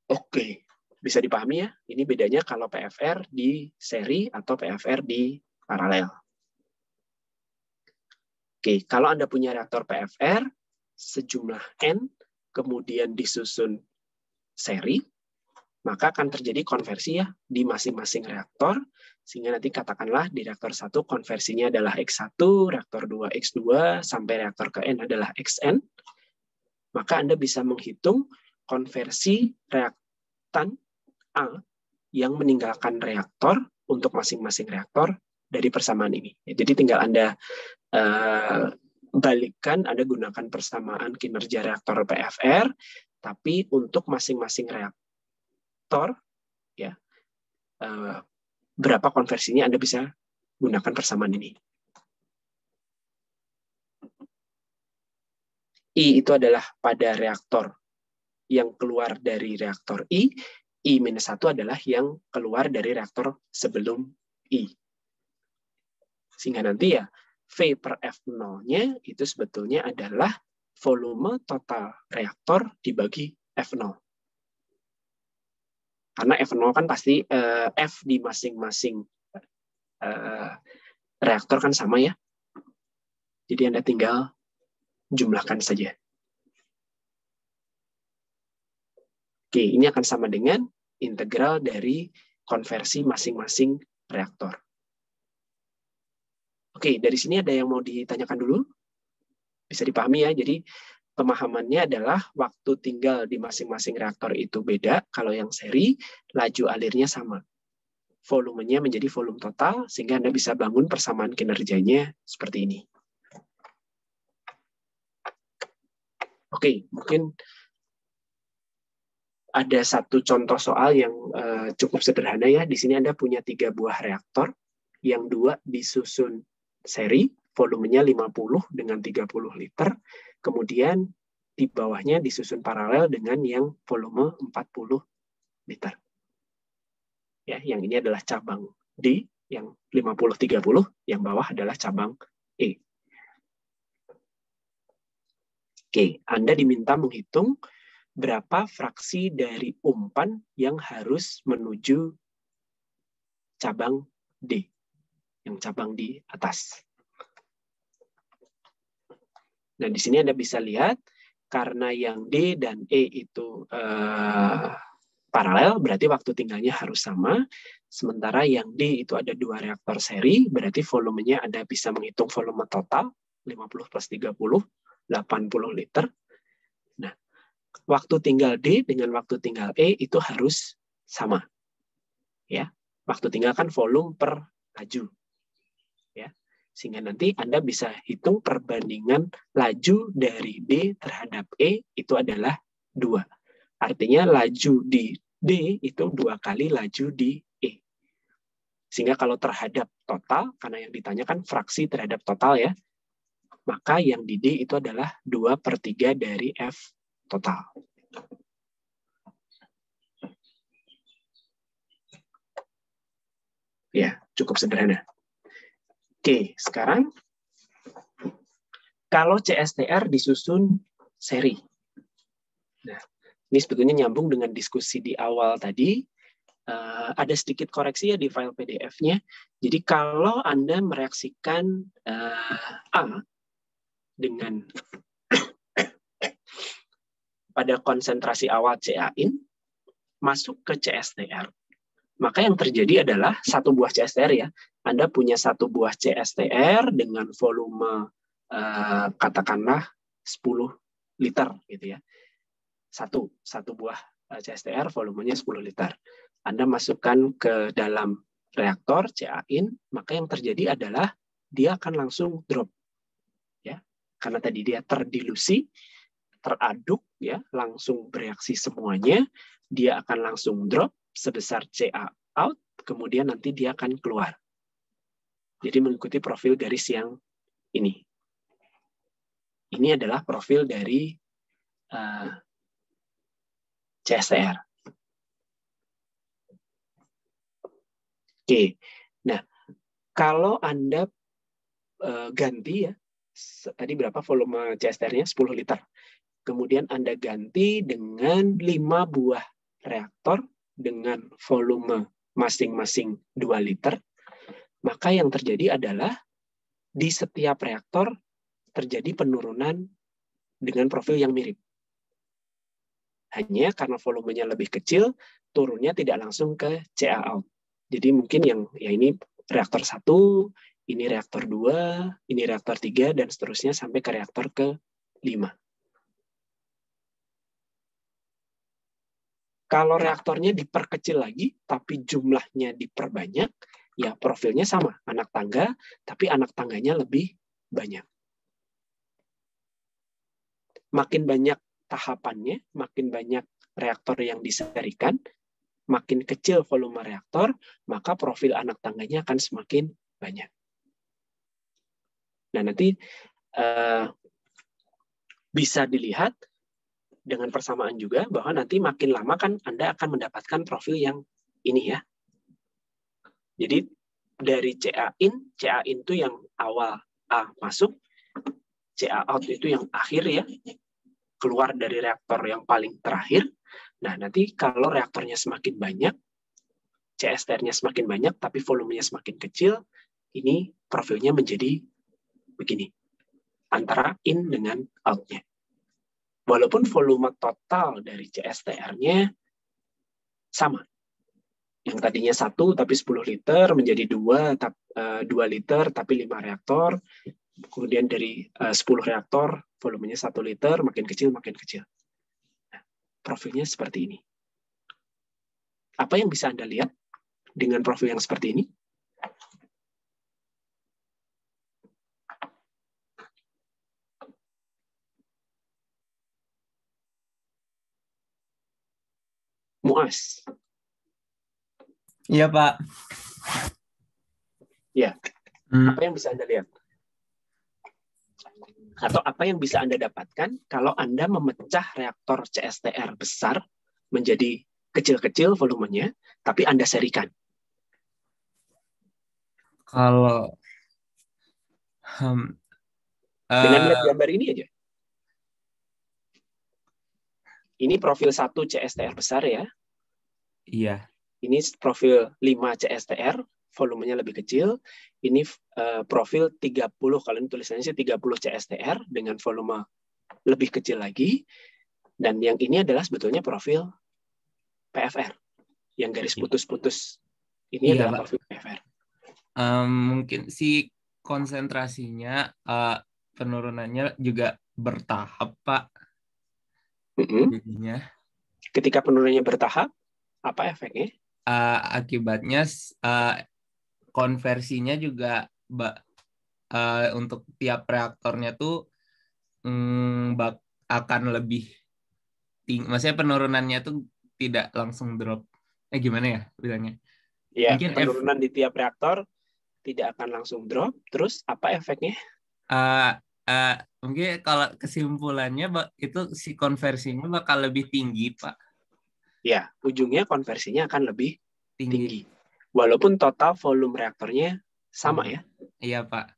Oke, bisa dipahami ya? Ini bedanya kalau PFR di seri atau PFR di paralel. Oke, kalau Anda punya reaktor PFR, sejumlah N, kemudian disusun seri, maka akan terjadi konversi ya di masing-masing reaktor, sehingga nanti katakanlah di reaktor 1 konversinya adalah X1, reaktor 2 X2, sampai reaktor ke N adalah XN, maka Anda bisa menghitung konversi reaktan A yang meninggalkan reaktor untuk masing-masing reaktor dari persamaan ini. Jadi tinggal Anda balikkan, Anda gunakan persamaan kinerja reaktor PFR, tapi untuk masing-masing reaktor, ya, berapa konversinya Anda bisa gunakan persamaan ini. I itu adalah pada reaktor yang keluar dari reaktor I-1 adalah yang keluar dari reaktor sebelum I. Sehingga nanti ya, V per F0-nya itu sebetulnya adalah volume total reaktor dibagi F0. Karena F0 kan pasti F di masing-masing reaktor kan sama ya. Jadi Anda tinggal jumlahkan saja. Oke, ini akan sama dengan integral dari konversi masing-masing reaktor. Oke, dari sini ada yang mau ditanyakan dulu? Bisa dipahami ya, jadi pemahamannya adalah waktu tinggal di masing-masing reaktor itu beda. Kalau yang seri, laju alirnya sama. Volumenya menjadi volume total, sehingga Anda bisa bangun persamaan kinerjanya seperti ini. Oke, mungkin ada satu contoh soal yang cukup sederhana ya. Di sini Anda punya 3 buah reaktor, yang 2 disusun seri, volumenya 50 dengan 30 liter, kemudian di bawahnya disusun paralel dengan yang volume 40 liter. Ya, yang ini adalah cabang D, yang 50-30, yang bawah adalah cabang E. Oke, Anda diminta menghitung berapa fraksi dari umpan yang harus menuju cabang D, yang cabang di atas. Nah, di sini Anda bisa lihat, karena yang D dan E itu paralel, berarti waktu tinggalnya harus sama. Sementara yang D itu ada 2 reaktor seri, berarti volumenya Anda bisa menghitung volume total, 50 plus 30, 80 liter. Nah, waktu tinggal D dengan waktu tinggal E itu harus sama. Ya, waktu tinggal kan volume per laju. Ya, sehingga nanti Anda bisa hitung perbandingan laju dari D terhadap E itu adalah 2. Artinya laju di D itu 2 kali laju di E. Sehingga kalau terhadap total, karena yang ditanyakan fraksi terhadap total ya, maka yang di D itu adalah 2/3 dari F total. Ya, cukup sederhana. Oke, sekarang kalau CSTR disusun seri. Nah, ini sebetulnya nyambung dengan diskusi di awal tadi. Ada sedikit koreksi ya di file PDF-nya. Jadi kalau Anda mereaksikan A dengan pada konsentrasi awal CA-in masuk ke CSTR, maka yang terjadi adalah satu buah CSTR ya. Anda punya satu buah CSTR dengan volume katakanlah 10 liter gitu ya. Satu buah CSTR volumenya 10 liter. Anda masukkan ke dalam reaktor CA-in, maka yang terjadi adalah dia akan langsung drop. Ya. Karena tadi dia terdilusi, teraduk ya, langsung bereaksi semuanya, dia akan langsung drop sebesar CA out, kemudian nanti dia akan keluar. Jadi mengikuti profil garis yang ini. Ini adalah profil dari CSTR. Oke, nah kalau Anda ganti ya, tadi berapa volume CSTR-nya? 10 liter. Kemudian Anda ganti dengan 5 buah reaktor dengan volume masing-masing 2 liter, maka yang terjadi adalah di setiap reaktor terjadi penurunan dengan profil yang mirip. Hanya karena volumenya lebih kecil, turunnya tidak langsung ke CA out. Jadi mungkin yang ya ini reaktor 1, ini reaktor 2, ini reaktor 3, dan seterusnya sampai ke reaktor ke-5. Kalau reaktornya diperkecil lagi, tapi jumlahnya diperbanyak, ya profilnya sama, anak tangga, tapi anak tangganya lebih banyak. Makin banyak tahapannya, makin banyak reaktor yang diserikan, makin kecil volume reaktor, maka profil anak tangganya akan semakin banyak. Nah, nanti bisa dilihat dengan persamaan juga bahwa nanti makin lama kan Anda akan mendapatkan profil yang ini ya. Jadi dari CA in itu yang awal A masuk, CA out itu yang akhir ya, keluar dari reaktor yang paling terakhir. Nah, nanti kalau reaktornya semakin banyak, CSTR-nya semakin banyak, tapi volumenya semakin kecil, ini profilnya menjadi begini, antara in dengan out-nya. Walaupun volume total dari CSTR-nya sama. Yang tadinya 1 tapi 10 liter menjadi 2 liter tapi 5 reaktor. Kemudian dari 10 reaktor volumenya 1 liter, makin kecil, makin kecil. Nah, profilnya seperti ini. Apa yang bisa Anda lihat dengan profil yang seperti ini? Muas. Iya, Pak. Ya. Apa yang bisa Anda lihat? Atau apa yang bisa Anda dapatkan kalau Anda memecah reaktor CSTR besar menjadi kecil-kecil volumenya, tapi Anda serikan? Kalau dengan lihat gambar ini aja. Ini profil 1 CSTR besar ya. Iya. Ini profil 5 CSTR, volumenya lebih kecil. Ini profil 30, kalau ini tulisannya sih 30 CSTR dengan volume lebih kecil lagi. Dan yang ini adalah sebetulnya profil PFR, yang garis putus-putus. Ini iya, adalah Pak. profil PFR. Mungkin si konsentrasinya penurunannya juga bertahap, Pak. Jadinya. Ketika penurunannya bertahap, apa efeknya? Akibatnya konversinya juga untuk tiap reaktornya tuh akan lebih tinggi. Maksudnya penurunannya tuh tidak langsung drop. Gimana ya bilangnya? Ya, mungkin penurunan di tiap reaktor tidak akan langsung drop. Terus apa efeknya? Mungkin kalau kesimpulannya itu si konversinya bakal lebih tinggi, Pak. Ya, ujungnya konversinya akan lebih tinggi. Walaupun total volume reaktornya sama ya. Iya, Pak.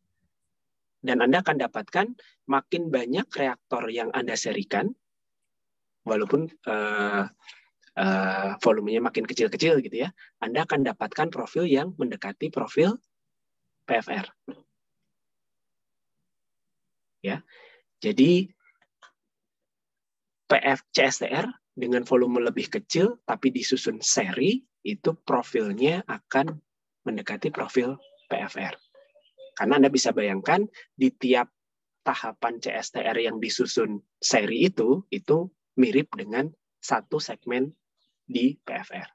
Dan Anda akan dapatkan makin banyak reaktor yang Anda serikan, walaupun volumenya makin kecil-kecil gitu ya, Anda akan dapatkan profil yang mendekati profil PFR. Ya. Jadi CSTR dengan volume lebih kecil tapi disusun seri, itu profilnya akan mendekati profil PFR. Karena Anda bisa bayangkan di tiap tahapan CSTR yang disusun seri itu mirip dengan satu segmen di PFR.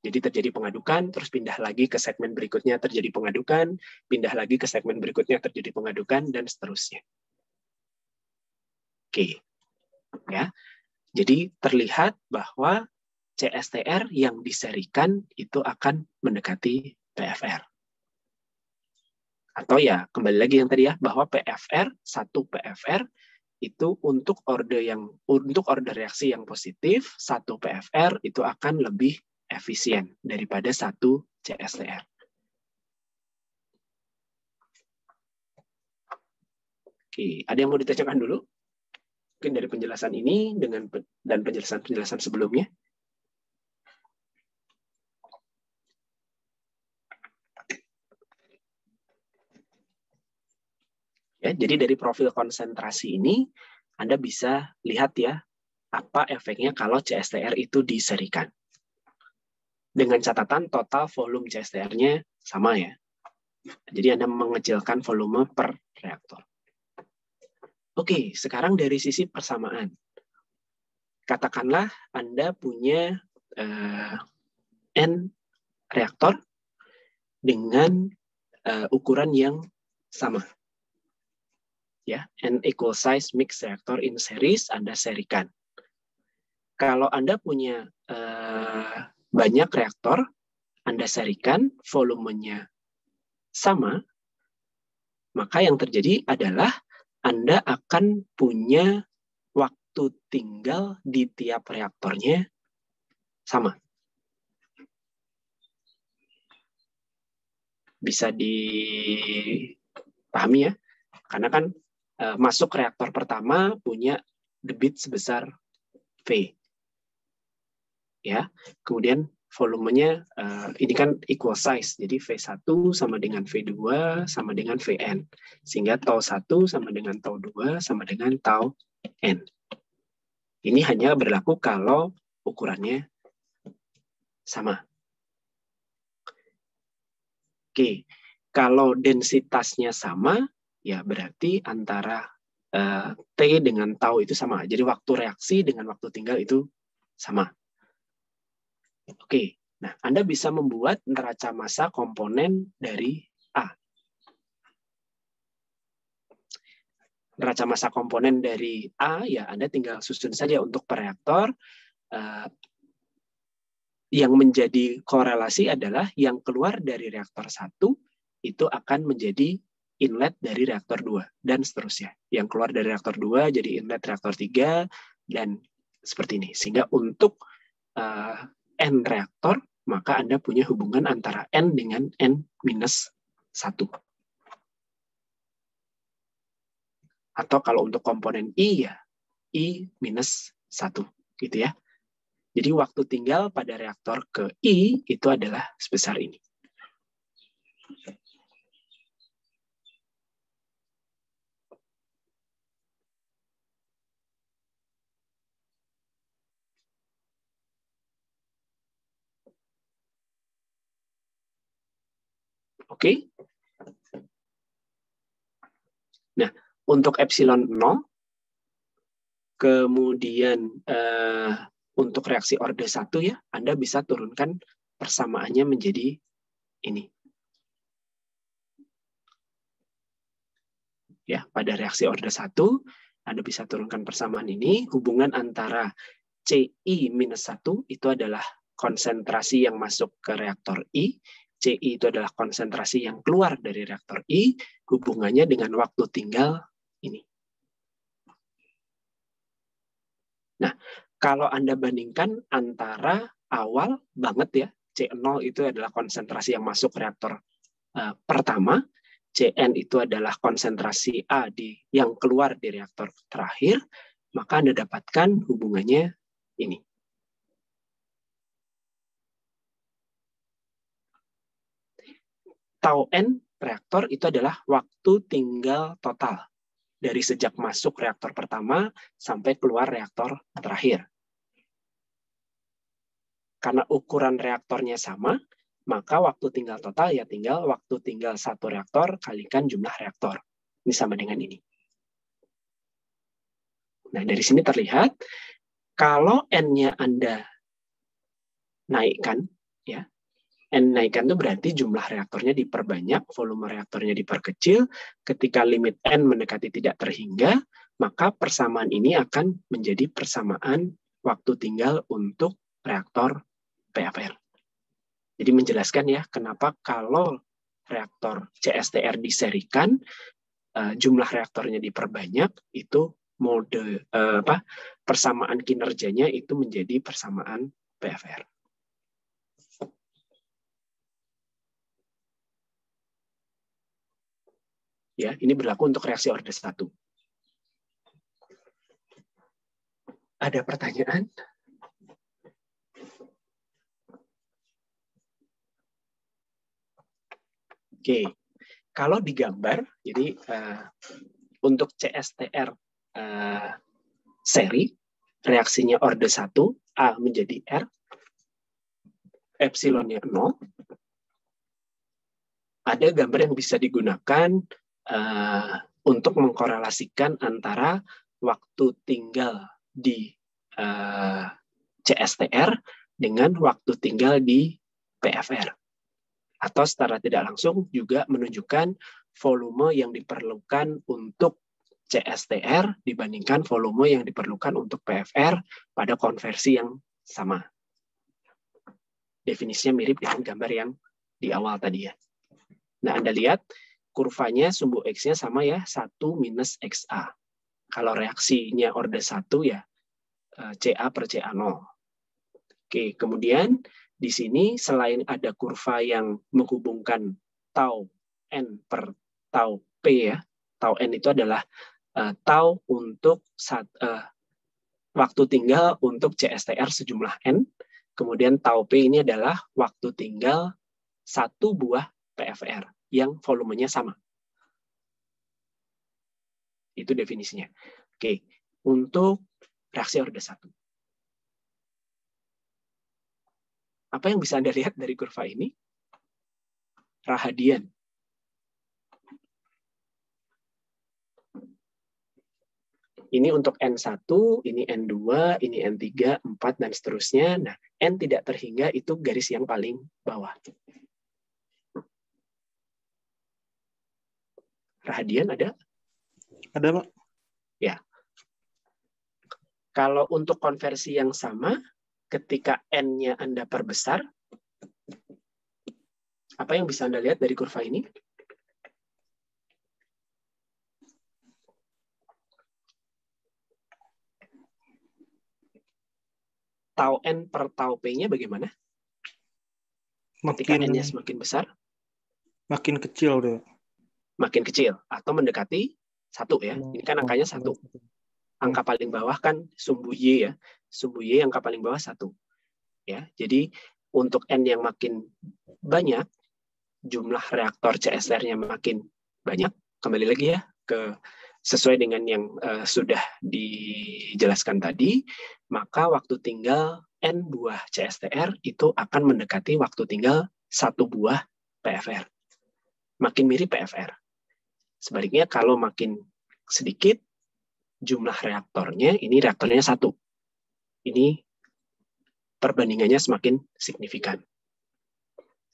Jadi terjadi pengadukan, terus pindah lagi ke segmen berikutnya terjadi pengadukan, pindah lagi ke segmen berikutnya terjadi pengadukan, dan seterusnya. Oke. Ya. Jadi terlihat bahwa CSTR yang diserikan itu akan mendekati PFR. Atau ya kembali lagi yang tadi ya, bahwa satu PFR itu untuk order reaksi yang positif, satu PFR itu akan lebih efisien daripada satu CSTR. Oke, ada yang mau ditanyakan dulu? Mungkin dari penjelasan ini dan penjelasan sebelumnya. Ya, jadi dari profil konsentrasi ini Anda bisa lihat ya, apa efeknya kalau CSTR itu diserikan. Dengan catatan total volume CSTR-nya sama ya. Jadi Anda mengecilkan volume per reaktor. Oke, sekarang dari sisi persamaan. Katakanlah Anda punya N reaktor dengan ukuran yang sama. Ya, N equal size mixed reactor in series, Anda serikan. Kalau Anda punya banyak reaktor, Anda serikan, volumenya sama, maka yang terjadi adalah Anda akan punya waktu tinggal di tiap reaktornya sama. Bisa dipahami ya, karena kan masuk reaktor pertama punya debit sebesar V. Ya, kemudian volumenya ini kan equal size, jadi V1 sama dengan V2 sama dengan Vn, sehingga tau 1 sama dengan tau 2 sama dengan tau n. Ini hanya berlaku kalau ukurannya sama. Oke, kalau densitasnya sama, ya berarti antara T dengan tau itu sama. Jadi waktu reaksi dengan waktu tinggal itu sama. Oke, nah Anda bisa membuat neraca massa komponen dari A. Neraca massa komponen dari A, ya Anda tinggal susun saja untuk per reaktor. Yang menjadi korelasi adalah yang keluar dari reaktor 1 itu akan menjadi inlet dari reaktor 2, dan seterusnya. Yang keluar dari reaktor 2 jadi inlet reaktor 3, dan seperti ini. Sehingga untuk N reaktor, maka Anda punya hubungan antara N dengan N-1. Atau kalau untuk komponen I, ya I-1, gitu ya. Jadi waktu tinggal pada reaktor ke I itu adalah sebesar ini. Oke. Nah, untuk epsilon 0, kemudian untuk reaksi orde 1 ya, Anda bisa turunkan persamaannya menjadi ini. Ya, pada reaksi orde 1, Anda bisa turunkan persamaan ini. Hubungan antara CI-1 itu adalah konsentrasi yang masuk ke reaktor I, CI itu adalah konsentrasi yang keluar dari reaktor I, hubungannya dengan waktu tinggal ini. Nah, kalau Anda bandingkan antara awal banget ya, C0 itu adalah konsentrasi yang masuk reaktor pertama, Cn itu adalah konsentrasi A yang keluar di reaktor terakhir, maka Anda dapatkan hubungannya ini. Tau N reaktor itu adalah waktu tinggal total dari sejak masuk reaktor pertama sampai keluar reaktor terakhir. Karena ukuran reaktornya sama, maka waktu tinggal total ya tinggal waktu tinggal satu reaktor kalikan jumlah reaktor. Ini sama dengan ini. Nah, dari sini terlihat kalau N-nya Anda naikkan, ya, N naikkan itu berarti jumlah reaktornya diperbanyak, volume reaktornya diperkecil. Ketika limit N mendekati tidak terhingga, maka persamaan ini akan menjadi persamaan waktu tinggal untuk reaktor PFR. Jadi menjelaskan ya, kenapa kalau reaktor CSTR diserikan, jumlah reaktornya diperbanyak, itu mode persamaan kinerjanya itu menjadi persamaan PFR. Ya, ini berlaku untuk reaksi orde 1. Ada pertanyaan? Oke, kalau digambar, jadi untuk CSTR seri, reaksinya orde 1, A menjadi R, epsilonnya 0, ada gambar yang bisa digunakan untuk mengkorelasikan antara waktu tinggal di CSTR dengan waktu tinggal di PFR. Atau secara tidak langsung juga menunjukkan volume yang diperlukan untuk CSTR dibandingkan volume yang diperlukan untuk PFR pada konversi yang sama. Definisinya mirip dengan gambar yang di awal tadi ya. Nah, Anda lihat kurvanya sumbu X-nya sama ya, 1 minus XA. Kalau reaksinya orde 1 ya, CA per CA0. Oke, kemudian di sini selain ada kurva yang menghubungkan tau N per tau P ya, tau N itu adalah tau untuk waktu tinggal untuk CSTR sejumlah N, kemudian tau P ini adalah waktu tinggal satu buah PFR yang volumenya sama. Itu definisinya. Oke, untuk reaksi orde 1. Apa yang bisa Anda lihat dari kurva ini? Rahadian. Ini untuk N1, ini N2, ini N3, 4, dan seterusnya. Nah, N tidak terhingga itu garis yang paling bawah. Rahadian ada? Ada, Pak. Ya. Kalau untuk konversi yang sama, ketika N-nya Anda perbesar, apa yang bisa Anda lihat dari kurva ini? Tau N per tau P-nya bagaimana? Ketika N-nya semakin besar? Makin kecil deh. Makin kecil atau mendekati 1 ya. Ini kan angkanya 1. Angka paling bawah kan sumbu Y ya. Sumbu Y angka paling bawah 1. Ya. Jadi untuk N yang makin banyak, jumlah reaktor CSR-nya makin banyak. Kembali lagi ya ke sesuai dengan yang sudah dijelaskan tadi, maka waktu tinggal N buah CSTR itu akan mendekati waktu tinggal 1 buah PFR. Makin mirip PFR. Sebaliknya kalau makin sedikit jumlah reaktornya, ini reaktornya 1. Ini perbandingannya semakin signifikan.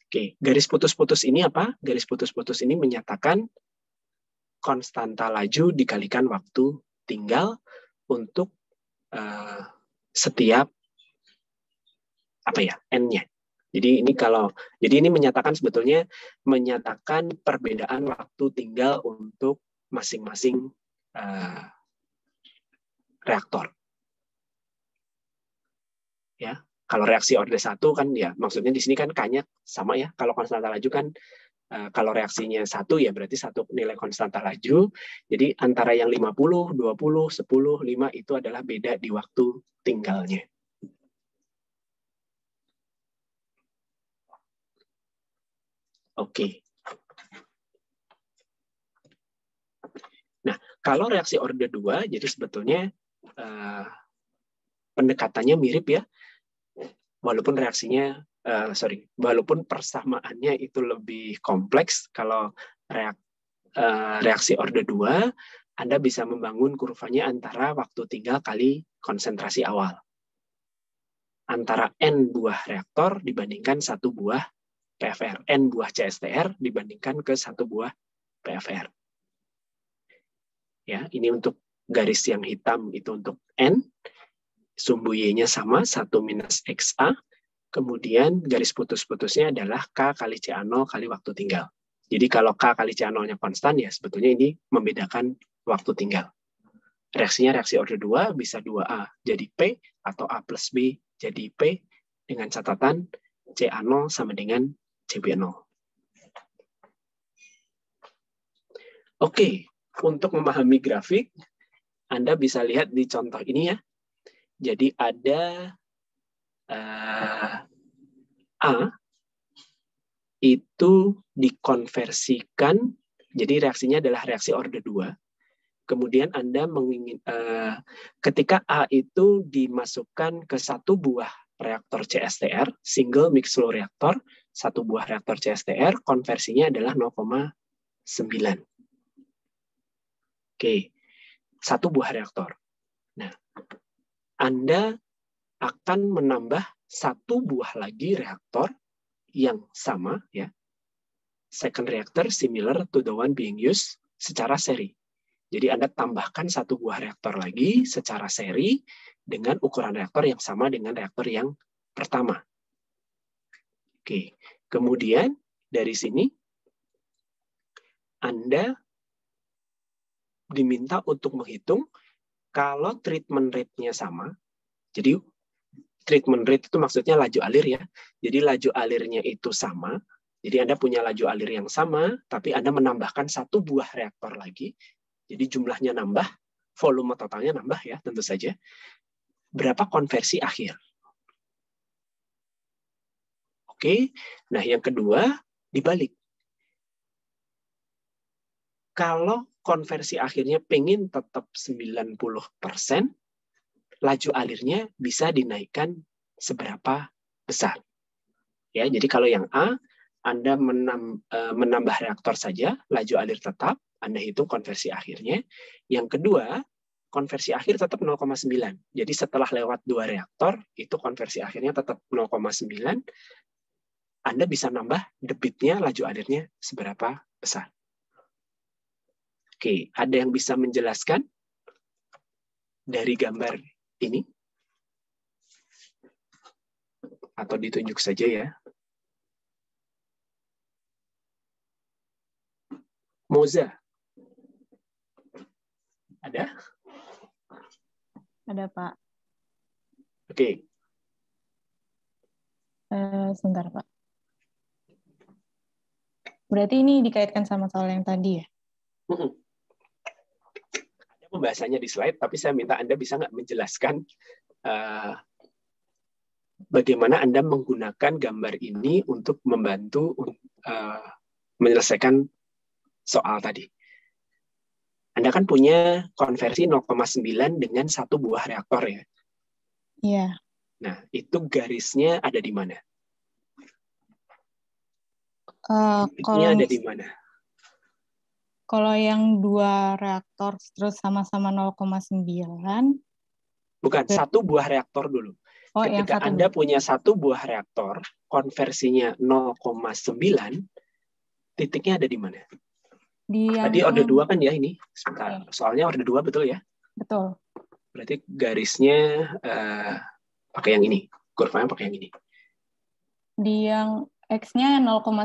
Oke, garis putus-putus ini apa? Garis putus-putus ini menyatakan konstanta laju dikalikan waktu tinggal untuk setiap N-nya. Jadi ini menyatakan sebetulnya perbedaan waktu tinggal untuk masing-masing reaktor. Ya, kalau reaksi orde 1 kan ya maksudnya di sini kan K-nya sama ya. Kalau konstanta laju kan kalau reaksinya 1 ya berarti 1 nilai konstanta laju. Jadi antara yang 50, 20, 10, 5 itu adalah beda di waktu tinggalnya. Oke. Nah, kalau reaksi orde 2 jadi sebetulnya pendekatannya mirip ya. Walaupun walaupun persamaannya itu lebih kompleks, kalau reaksi orde 2, Anda bisa membangun kurvanya antara waktu tinggal kali konsentrasi awal. Antara N buah reaktor dibandingkan 1 buah PFR. N buah CSTR dibandingkan ke 1 buah PFR. Ya, ini untuk garis yang hitam itu untuk N. Sumbu Y-nya sama, 1 minus XA. Kemudian garis putus-putusnya adalah K kali CA0 kali waktu tinggal. Jadi kalau K kali CA0-nya konstan, ya sebetulnya ini membedakan waktu tinggal. Reaksinya reaksi orde 2 bisa 2A jadi P, atau A plus B jadi P, dengan catatan CA0 sama dengan CB0. Oke, untuk memahami grafik, Anda bisa lihat di contoh ini ya. Jadi ada A itu dikonversikan, jadi reaksinya adalah reaksi orde 2, Kemudian Anda ketika A itu dimasukkan ke satu buah reaktor CSTR, single mixed flow reaktor, satu buah reaktor CSTR, konversinya adalah 0,9. Oke, satu buah reaktor. Nah, Anda akan menambah satu buah lagi reaktor yang sama, ya. Second reactor similar to the one being used secara seri. Jadi Anda tambahkan satu buah reaktor lagi secara seri dengan ukuran reaktor yang sama dengan reaktor yang pertama. Oke, kemudian dari sini Anda diminta untuk menghitung kalau treatment rate-nya sama. Jadi treatment rate itu maksudnya laju alir, ya. Jadi laju alirnya itu sama. Jadi Anda punya laju alir yang sama, tapi Anda menambahkan satu buah reaktor lagi. Jadi jumlahnya nambah, volume totalnya nambah, ya, tentu saja. Berapa konversi akhir? Oke, nah yang kedua dibalik. Kalau konversi akhirnya pengen tetap 90%, laju alirnya bisa dinaikkan seberapa besar. Ya, jadi kalau yang A, Anda menambah reaktor saja, laju alir tetap, Anda hitung konversi akhirnya. Yang kedua, konversi akhir tetap 0,9. Jadi setelah lewat 2 reaktor, itu konversi akhirnya tetap 0,9. Anda bisa nambah debitnya, laju alirnya seberapa besar. Oke, ada yang bisa menjelaskan dari gambar ini? Atau ditunjuk saja, ya. Moza. Ada? Ada, Pak. Oke. Sebentar, Pak. Berarti ini dikaitkan sama soal yang tadi, ya? Ada pembahasannya di slide, tapi saya minta Anda bisa nggak menjelaskan bagaimana Anda menggunakan gambar ini untuk membantu menyelesaikan soal tadi. Anda kan punya konversi 0,9 dengan satu buah reaktor, ya? Iya. Nah, itu garisnya ada di mana? Kalau ada di mana? Kalau yang 2 reaktor terus sama-sama 0,9. Bukan, satu buah reaktor dulu. Oh, ketika Anda punya satu buah reaktor, konversinya 0,9, titiknya ada di mana? Tadi order 2 kan, ya, ini? Sebentar. Soalnya order 2, betul, ya? Betul. Berarti garisnya pakai yang ini. Kurvanya pakai yang ini. Di yang X-nya 0,1,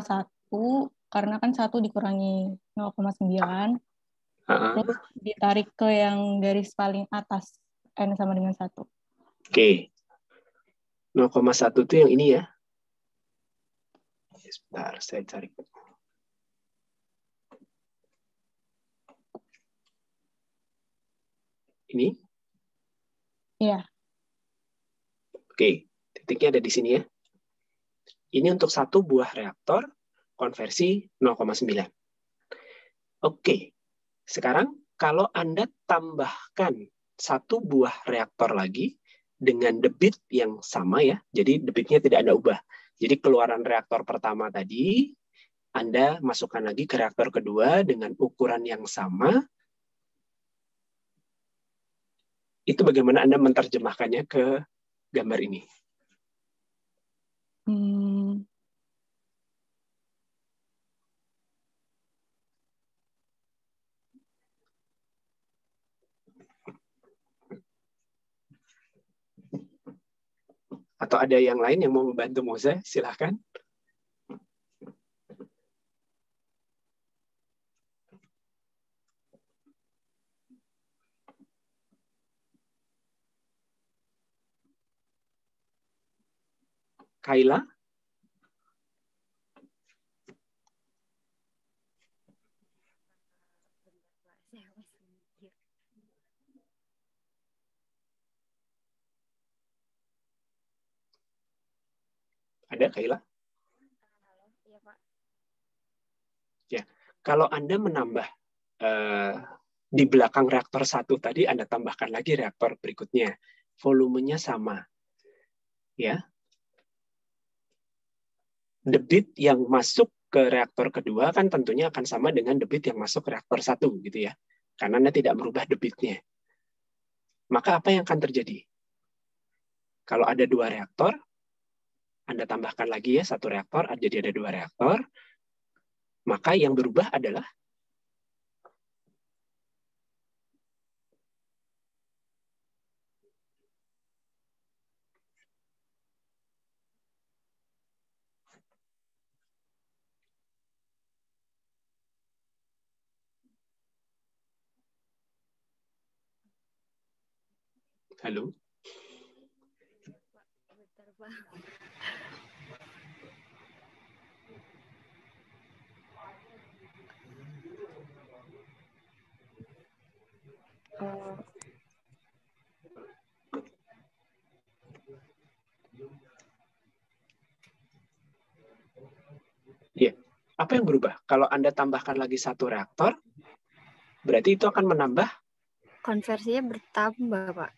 karena kan 1 dikurangi 0,9. Terus ditarik ke yang garis paling atas. N sama dengan 1. Oke. 0,1 itu yang ini, ya. Sebentar, saya cari. Ini? Iya. Oke, titiknya ada di sini, ya. Ini untuk satu buah reaktor, konversi 0,9. Oke, sekarang kalau Anda tambahkan satu buah reaktor lagi dengan debit yang sama, ya, jadi debitnya tidak ada ubah. Jadi keluaran reaktor pertama tadi, Anda masukkan lagi ke reaktor kedua dengan ukuran yang sama. Itu bagaimana Anda menerjemahkannya ke gambar ini? Atau ada yang lain yang mau membantu Moza? Silahkan. Kaila? Ada, Kaila? Iya, Pak. Ya, kalau Anda menambah di belakang reaktor 1 tadi Anda tambahkan lagi reaktor berikutnya. Volumenya sama. Ya. Debit yang masuk ke reaktor kedua kan tentunya akan sama dengan debit yang masuk ke reaktor 1 gitu ya. Karena Anda tidak merubah debitnya. Maka apa yang akan terjadi? Kalau ada 2 reaktor, Anda tambahkan lagi ya 1 reaktor, jadi ada 2 reaktor, maka yang berubah adalah halo? Bentar, Pak. Ya, apa yang berubah? Kalau Anda tambahkan lagi 1 reaktor, berarti itu akan menambah? Konversinya bertambah, Pak.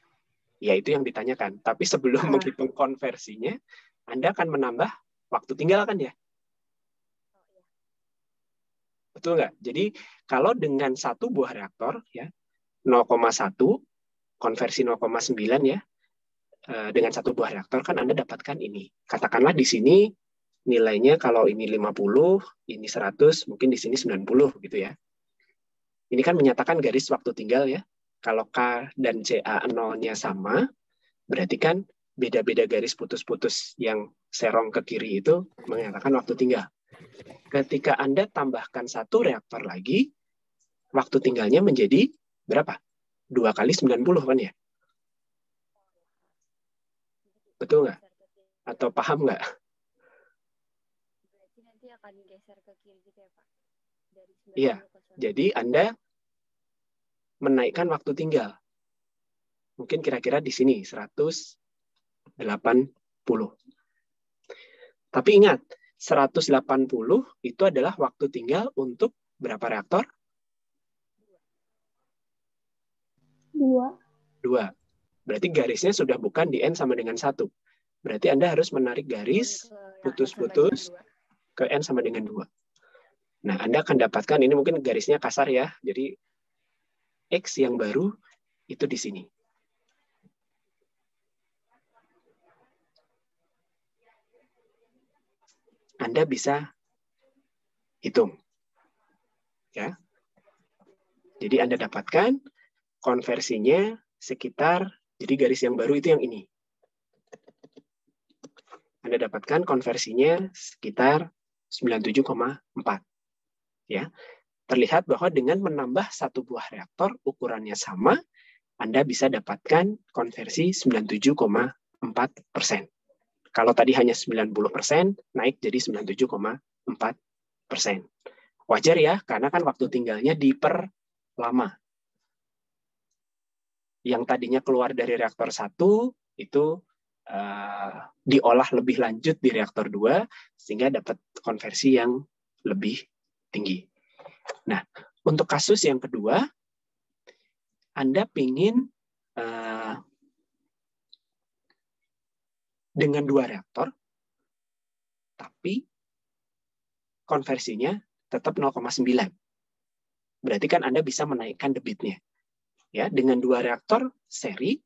Ya, itu yang ditanyakan. Tapi sebelum menghitung konversinya, Anda akan menambah waktu tinggal kan ya? Betul nggak? Jadi, kalau dengan 1 buah reaktor, ya 0,1, konversi 0,9 ya, dengan 1 buah reaktor kan Anda dapatkan ini. Katakanlah di sini nilainya kalau ini 50, ini 100, mungkin di sini 90 gitu ya. Ini kan menyatakan garis waktu tinggal ya. Kalau K dan CA 0-nya sama, berarti kan beda-beda garis putus-putus yang serong ke kiri itu menyatakan waktu tinggal. Ketika Anda tambahkan 1 reaktor lagi, waktu tinggalnya menjadi berapa? 2 kali 90 kan ya? Betul nggak? Atau paham nggak? Berarti nanti akan geser ke kiri gitu ya, Pak? Dari 90 Iya, ke 100. jadi Anda menaikkan waktu tinggal. Mungkin kira-kira di sini, 180. Tapi ingat, 180 itu adalah waktu tinggal untuk berapa reaktor? 2. Berarti garisnya sudah bukan di N sama dengan 1. Berarti Anda harus menarik garis putus-putus ke N sama dengan 2. Nah, Anda akan dapatkan, ini mungkin garisnya kasar ya, jadi X yang baru itu di sini. Anda bisa hitung. Ya. Jadi Anda dapatkan konversinya sekitar, jadi garis yang baru itu yang ini. Anda dapatkan konversinya sekitar 97,4. Ya. Terlihat bahwa dengan menambah 1 buah reaktor, ukurannya sama, Anda bisa dapatkan konversi 97,4%. Kalau tadi hanya 90%, naik jadi 97,4%. Wajar ya, karena kan waktu tinggalnya diperlama. Yang tadinya keluar dari reaktor 1, itu diolah lebih lanjut di reaktor 2, sehingga dapat konversi yang lebih tinggi. Nah, untuk kasus yang kedua, Anda ingin dengan 2 reaktor, tapi konversinya tetap 0,9. Berarti kan Anda bisa menaikkan debitnya. Ya, dengan 2 reaktor seri,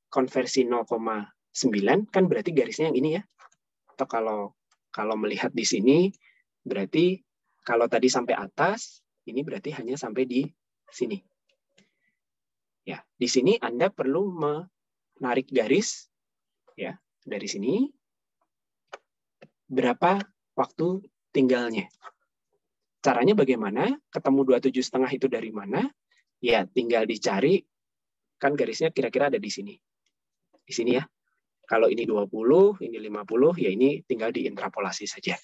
konversi 0,9 kan berarti garisnya yang ini ya. Atau kalau melihat di sini, berarti kalau tadi sampai atas, ini berarti hanya sampai di sini. Ya, di sini Anda perlu menarik garis ya, dari sini. Berapa waktu tinggalnya? Caranya bagaimana? Ketemu 27,5 itu dari mana? Ya, tinggal dicari, kan garisnya kira-kira ada di sini. Di sini ya. Kalau ini 20, ini 50, ya ini tinggal diinterpolasi saja.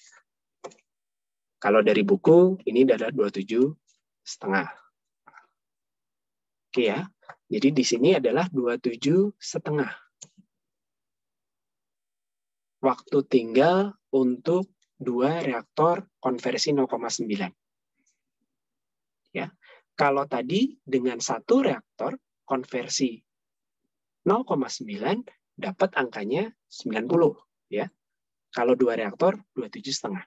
Kalau dari buku, ini adalah 27,5. Oke ya. Jadi di sini adalah 27,5. Waktu tinggal untuk 2 reaktor konversi 0,9. Ya. Kalau tadi dengan satu reaktor konversi 0,9 dapat angkanya 90 ya. Kalau 2 reaktor 27,5.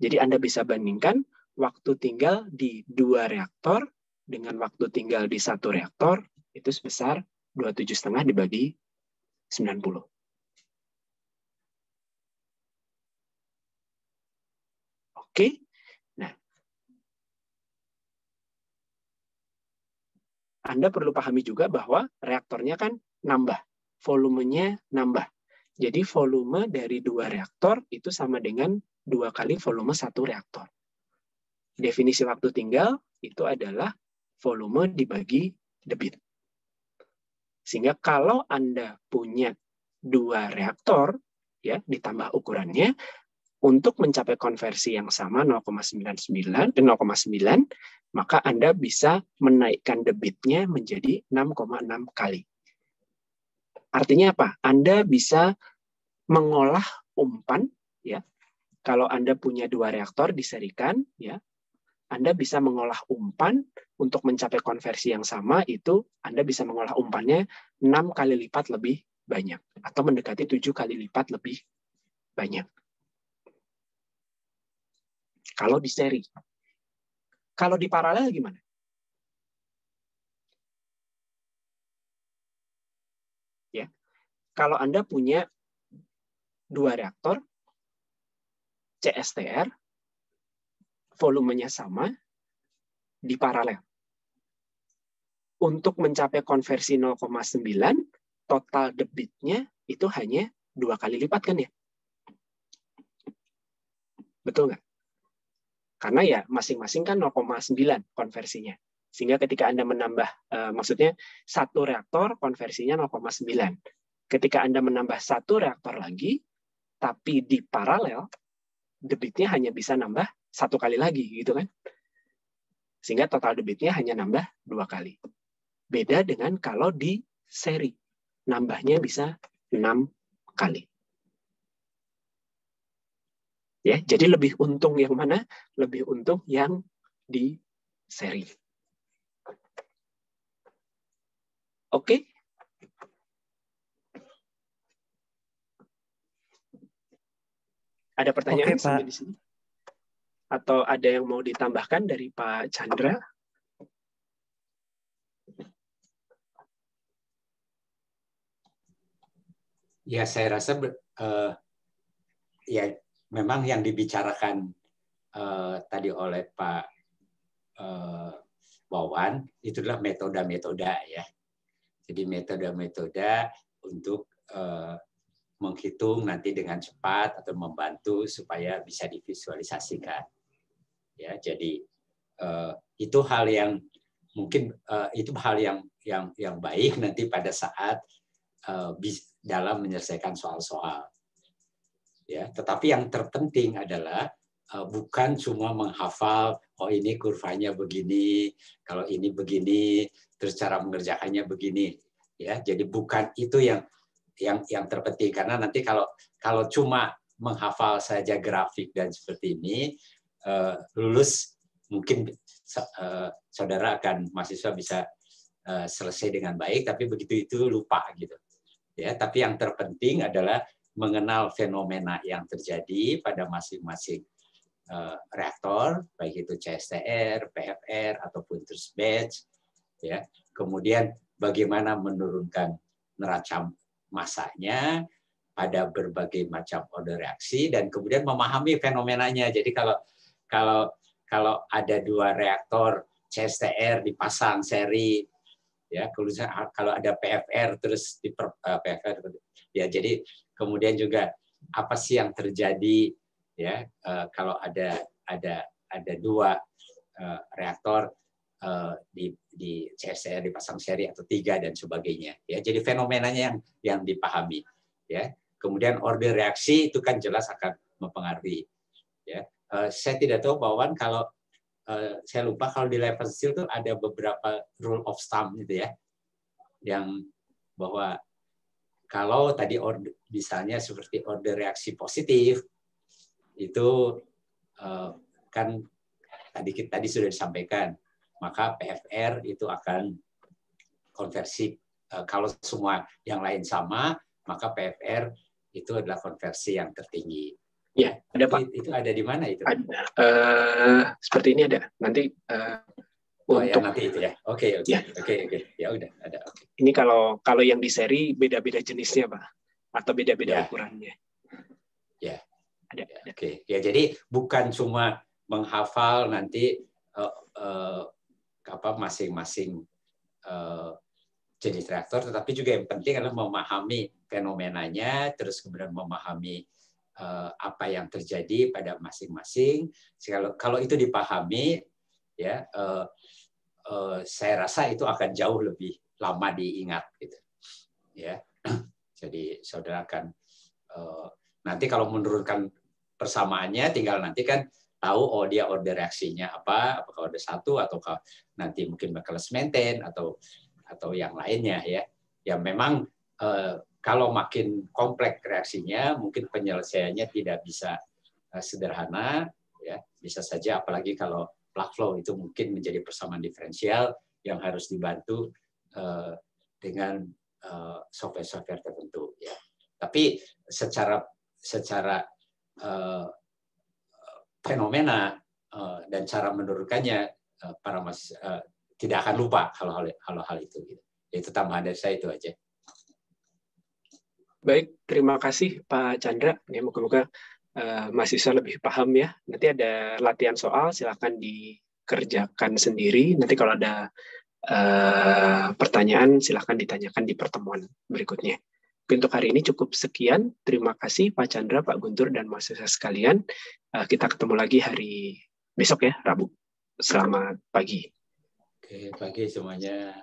Jadi Anda bisa bandingkan waktu tinggal di 2 reaktor dengan waktu tinggal di 1 reaktor itu sebesar 27,5 dibagi 90. Oke. Nah, Anda perlu pahami juga bahwa reaktornya kan nambah, volumenya nambah. Jadi volume dari 2 reaktor itu sama dengan 2 kali volume 1 reaktor. Definisi waktu tinggal itu adalah volume dibagi debit. Sehingga kalau Anda punya 2 reaktor, ya ditambah ukurannya, untuk mencapai konversi yang sama 0,9, maka Anda bisa menaikkan debitnya menjadi 6,6 kali. Artinya apa? Anda bisa mengolah umpan, ya. Kalau Anda punya 2 reaktor diserikan, ya, Anda bisa mengolah umpan untuk mencapai konversi yang sama, itu Anda bisa mengolah umpannya 6 kali lipat lebih banyak, atau mendekati 7 kali lipat lebih banyak. Kalau di seri. Kalau di paralel gimana? Ya. Kalau Anda punya 2 reaktor CSTR, volumenya sama, di paralel. Untuk mencapai konversi 0,9, total debitnya itu hanya 2 kali lipat kan ya? Betul nggak? Karena ya masing-masing kan 0,9 konversinya. Sehingga ketika Anda menambah, maksudnya 1 reaktor konversinya 0,9. Ketika Anda menambah 1 reaktor lagi, tapi di paralel, debitnya hanya bisa nambah 1 kali lagi, gitu kan? Sehingga total debitnya hanya nambah 2 kali. Beda dengan kalau di seri. Nambahnya bisa 6 kali. Ya, jadi lebih untung yang mana? Lebih untung yang di seri. Oke? Ada pertanyaan sampai di sini? Atau ada yang mau ditambahkan dari Pak Chandra? Ya, saya rasa ya memang yang dibicarakan tadi oleh Pak Wawan itu adalah metode-metode ya. Jadi metode-metode untuk menghitung nanti dengan cepat atau membantu supaya bisa divisualisasikan. Ya, jadi itu hal yang mungkin itu hal yang baik nanti pada saat dalam menyelesaikan soal-soal. Ya, tetapi yang terpenting adalah bukan cuma menghafal, oh ini kurvanya begini, kalau ini begini, terus cara mengerjakannya begini. Ya, jadi bukan itu yang terpenting, karena nanti kalau cuma menghafal saja grafik dan seperti ini, lulus mungkin saudara akan mahasiswa bisa selesai dengan baik, tapi begitu itu lupa gitu. Ya, tapi yang terpenting adalah mengenal fenomena yang terjadi pada masing-masing reaktor, baik itu CSTR, PFR ataupun terus batch, ya. Kemudian bagaimana menurunkan neraca masanya pada berbagai macam order reaksi, dan kemudian memahami fenomenanya. Jadi kalau ada 2 reaktor CSTR dipasang seri, ya, kalau ada PFR terus di PFR, ya, jadi kemudian juga apa sih yang terjadi ya kalau ada 2 reaktor di CSTR dipasang seri atau 3 dan sebagainya, ya. Jadi fenomenanya yang dipahami, ya. Kemudian order reaksi itu kan jelas akan mempengaruhi, ya. Saya tidak tahu Pak Wawan, kalau saya lupa kalau di level steel itu ada beberapa rule of thumb gitu ya, yang bahwa kalau tadi misalnya seperti order reaksi positif itu kan tadi sudah disampaikan maka PFR itu akan konversi. Kalau semua yang lain sama, maka PFR itu adalah konversi yang tertinggi. Ya, ada Pak. Itu ada di mana itu? Ada, seperti ini ada. Nanti ya, nanti itu ya. Oke. Ya udah ada. Okay. Ini kalau yang di seri beda-beda jenisnya Pak, atau beda-beda ukurannya. Ya. Ada. Oke. Ya, jadi bukan cuma menghafal nanti masing-masing jenis reaktor, tetapi juga yang penting adalah memahami fenomenanya, terus kemudian memahami apa yang terjadi pada masing-masing. Kalau itu dipahami, ya, saya rasa itu akan jauh lebih lama diingat, gitu. Ya, jadi saudara akan nanti kalau menurunkan persamaannya, tinggal nanti kan tahu dia order reaksinya apa, apakah order 1 atau nanti mungkin Michaelis Menten atau yang lainnya, ya. Ya memang kalau makin kompleks reaksinya, mungkin penyelesaiannya tidak bisa sederhana, ya. Bisa saja, apalagi kalau plug flow itu mungkin menjadi persamaan diferensial yang harus dibantu dengan software-software tertentu, ya. Tapi secara fenomena dan cara menurunkannya, para tidak akan lupa hal-hal itu. Gitu. Itu tambahan dari saya, itu aja. Baik, terima kasih Pak Chandra. Ya, moga-moga mahasiswa lebih paham ya. Nanti ada latihan soal, silakan dikerjakan sendiri. Nanti kalau ada pertanyaan, silakan ditanyakan di pertemuan berikutnya. Untuk hari ini cukup sekian. Terima kasih Pak Chandra, Pak Guntur, dan mahasiswa sekalian. Kita ketemu lagi hari besok ya, Rabu. Selamat pagi. Oke, pagi semuanya.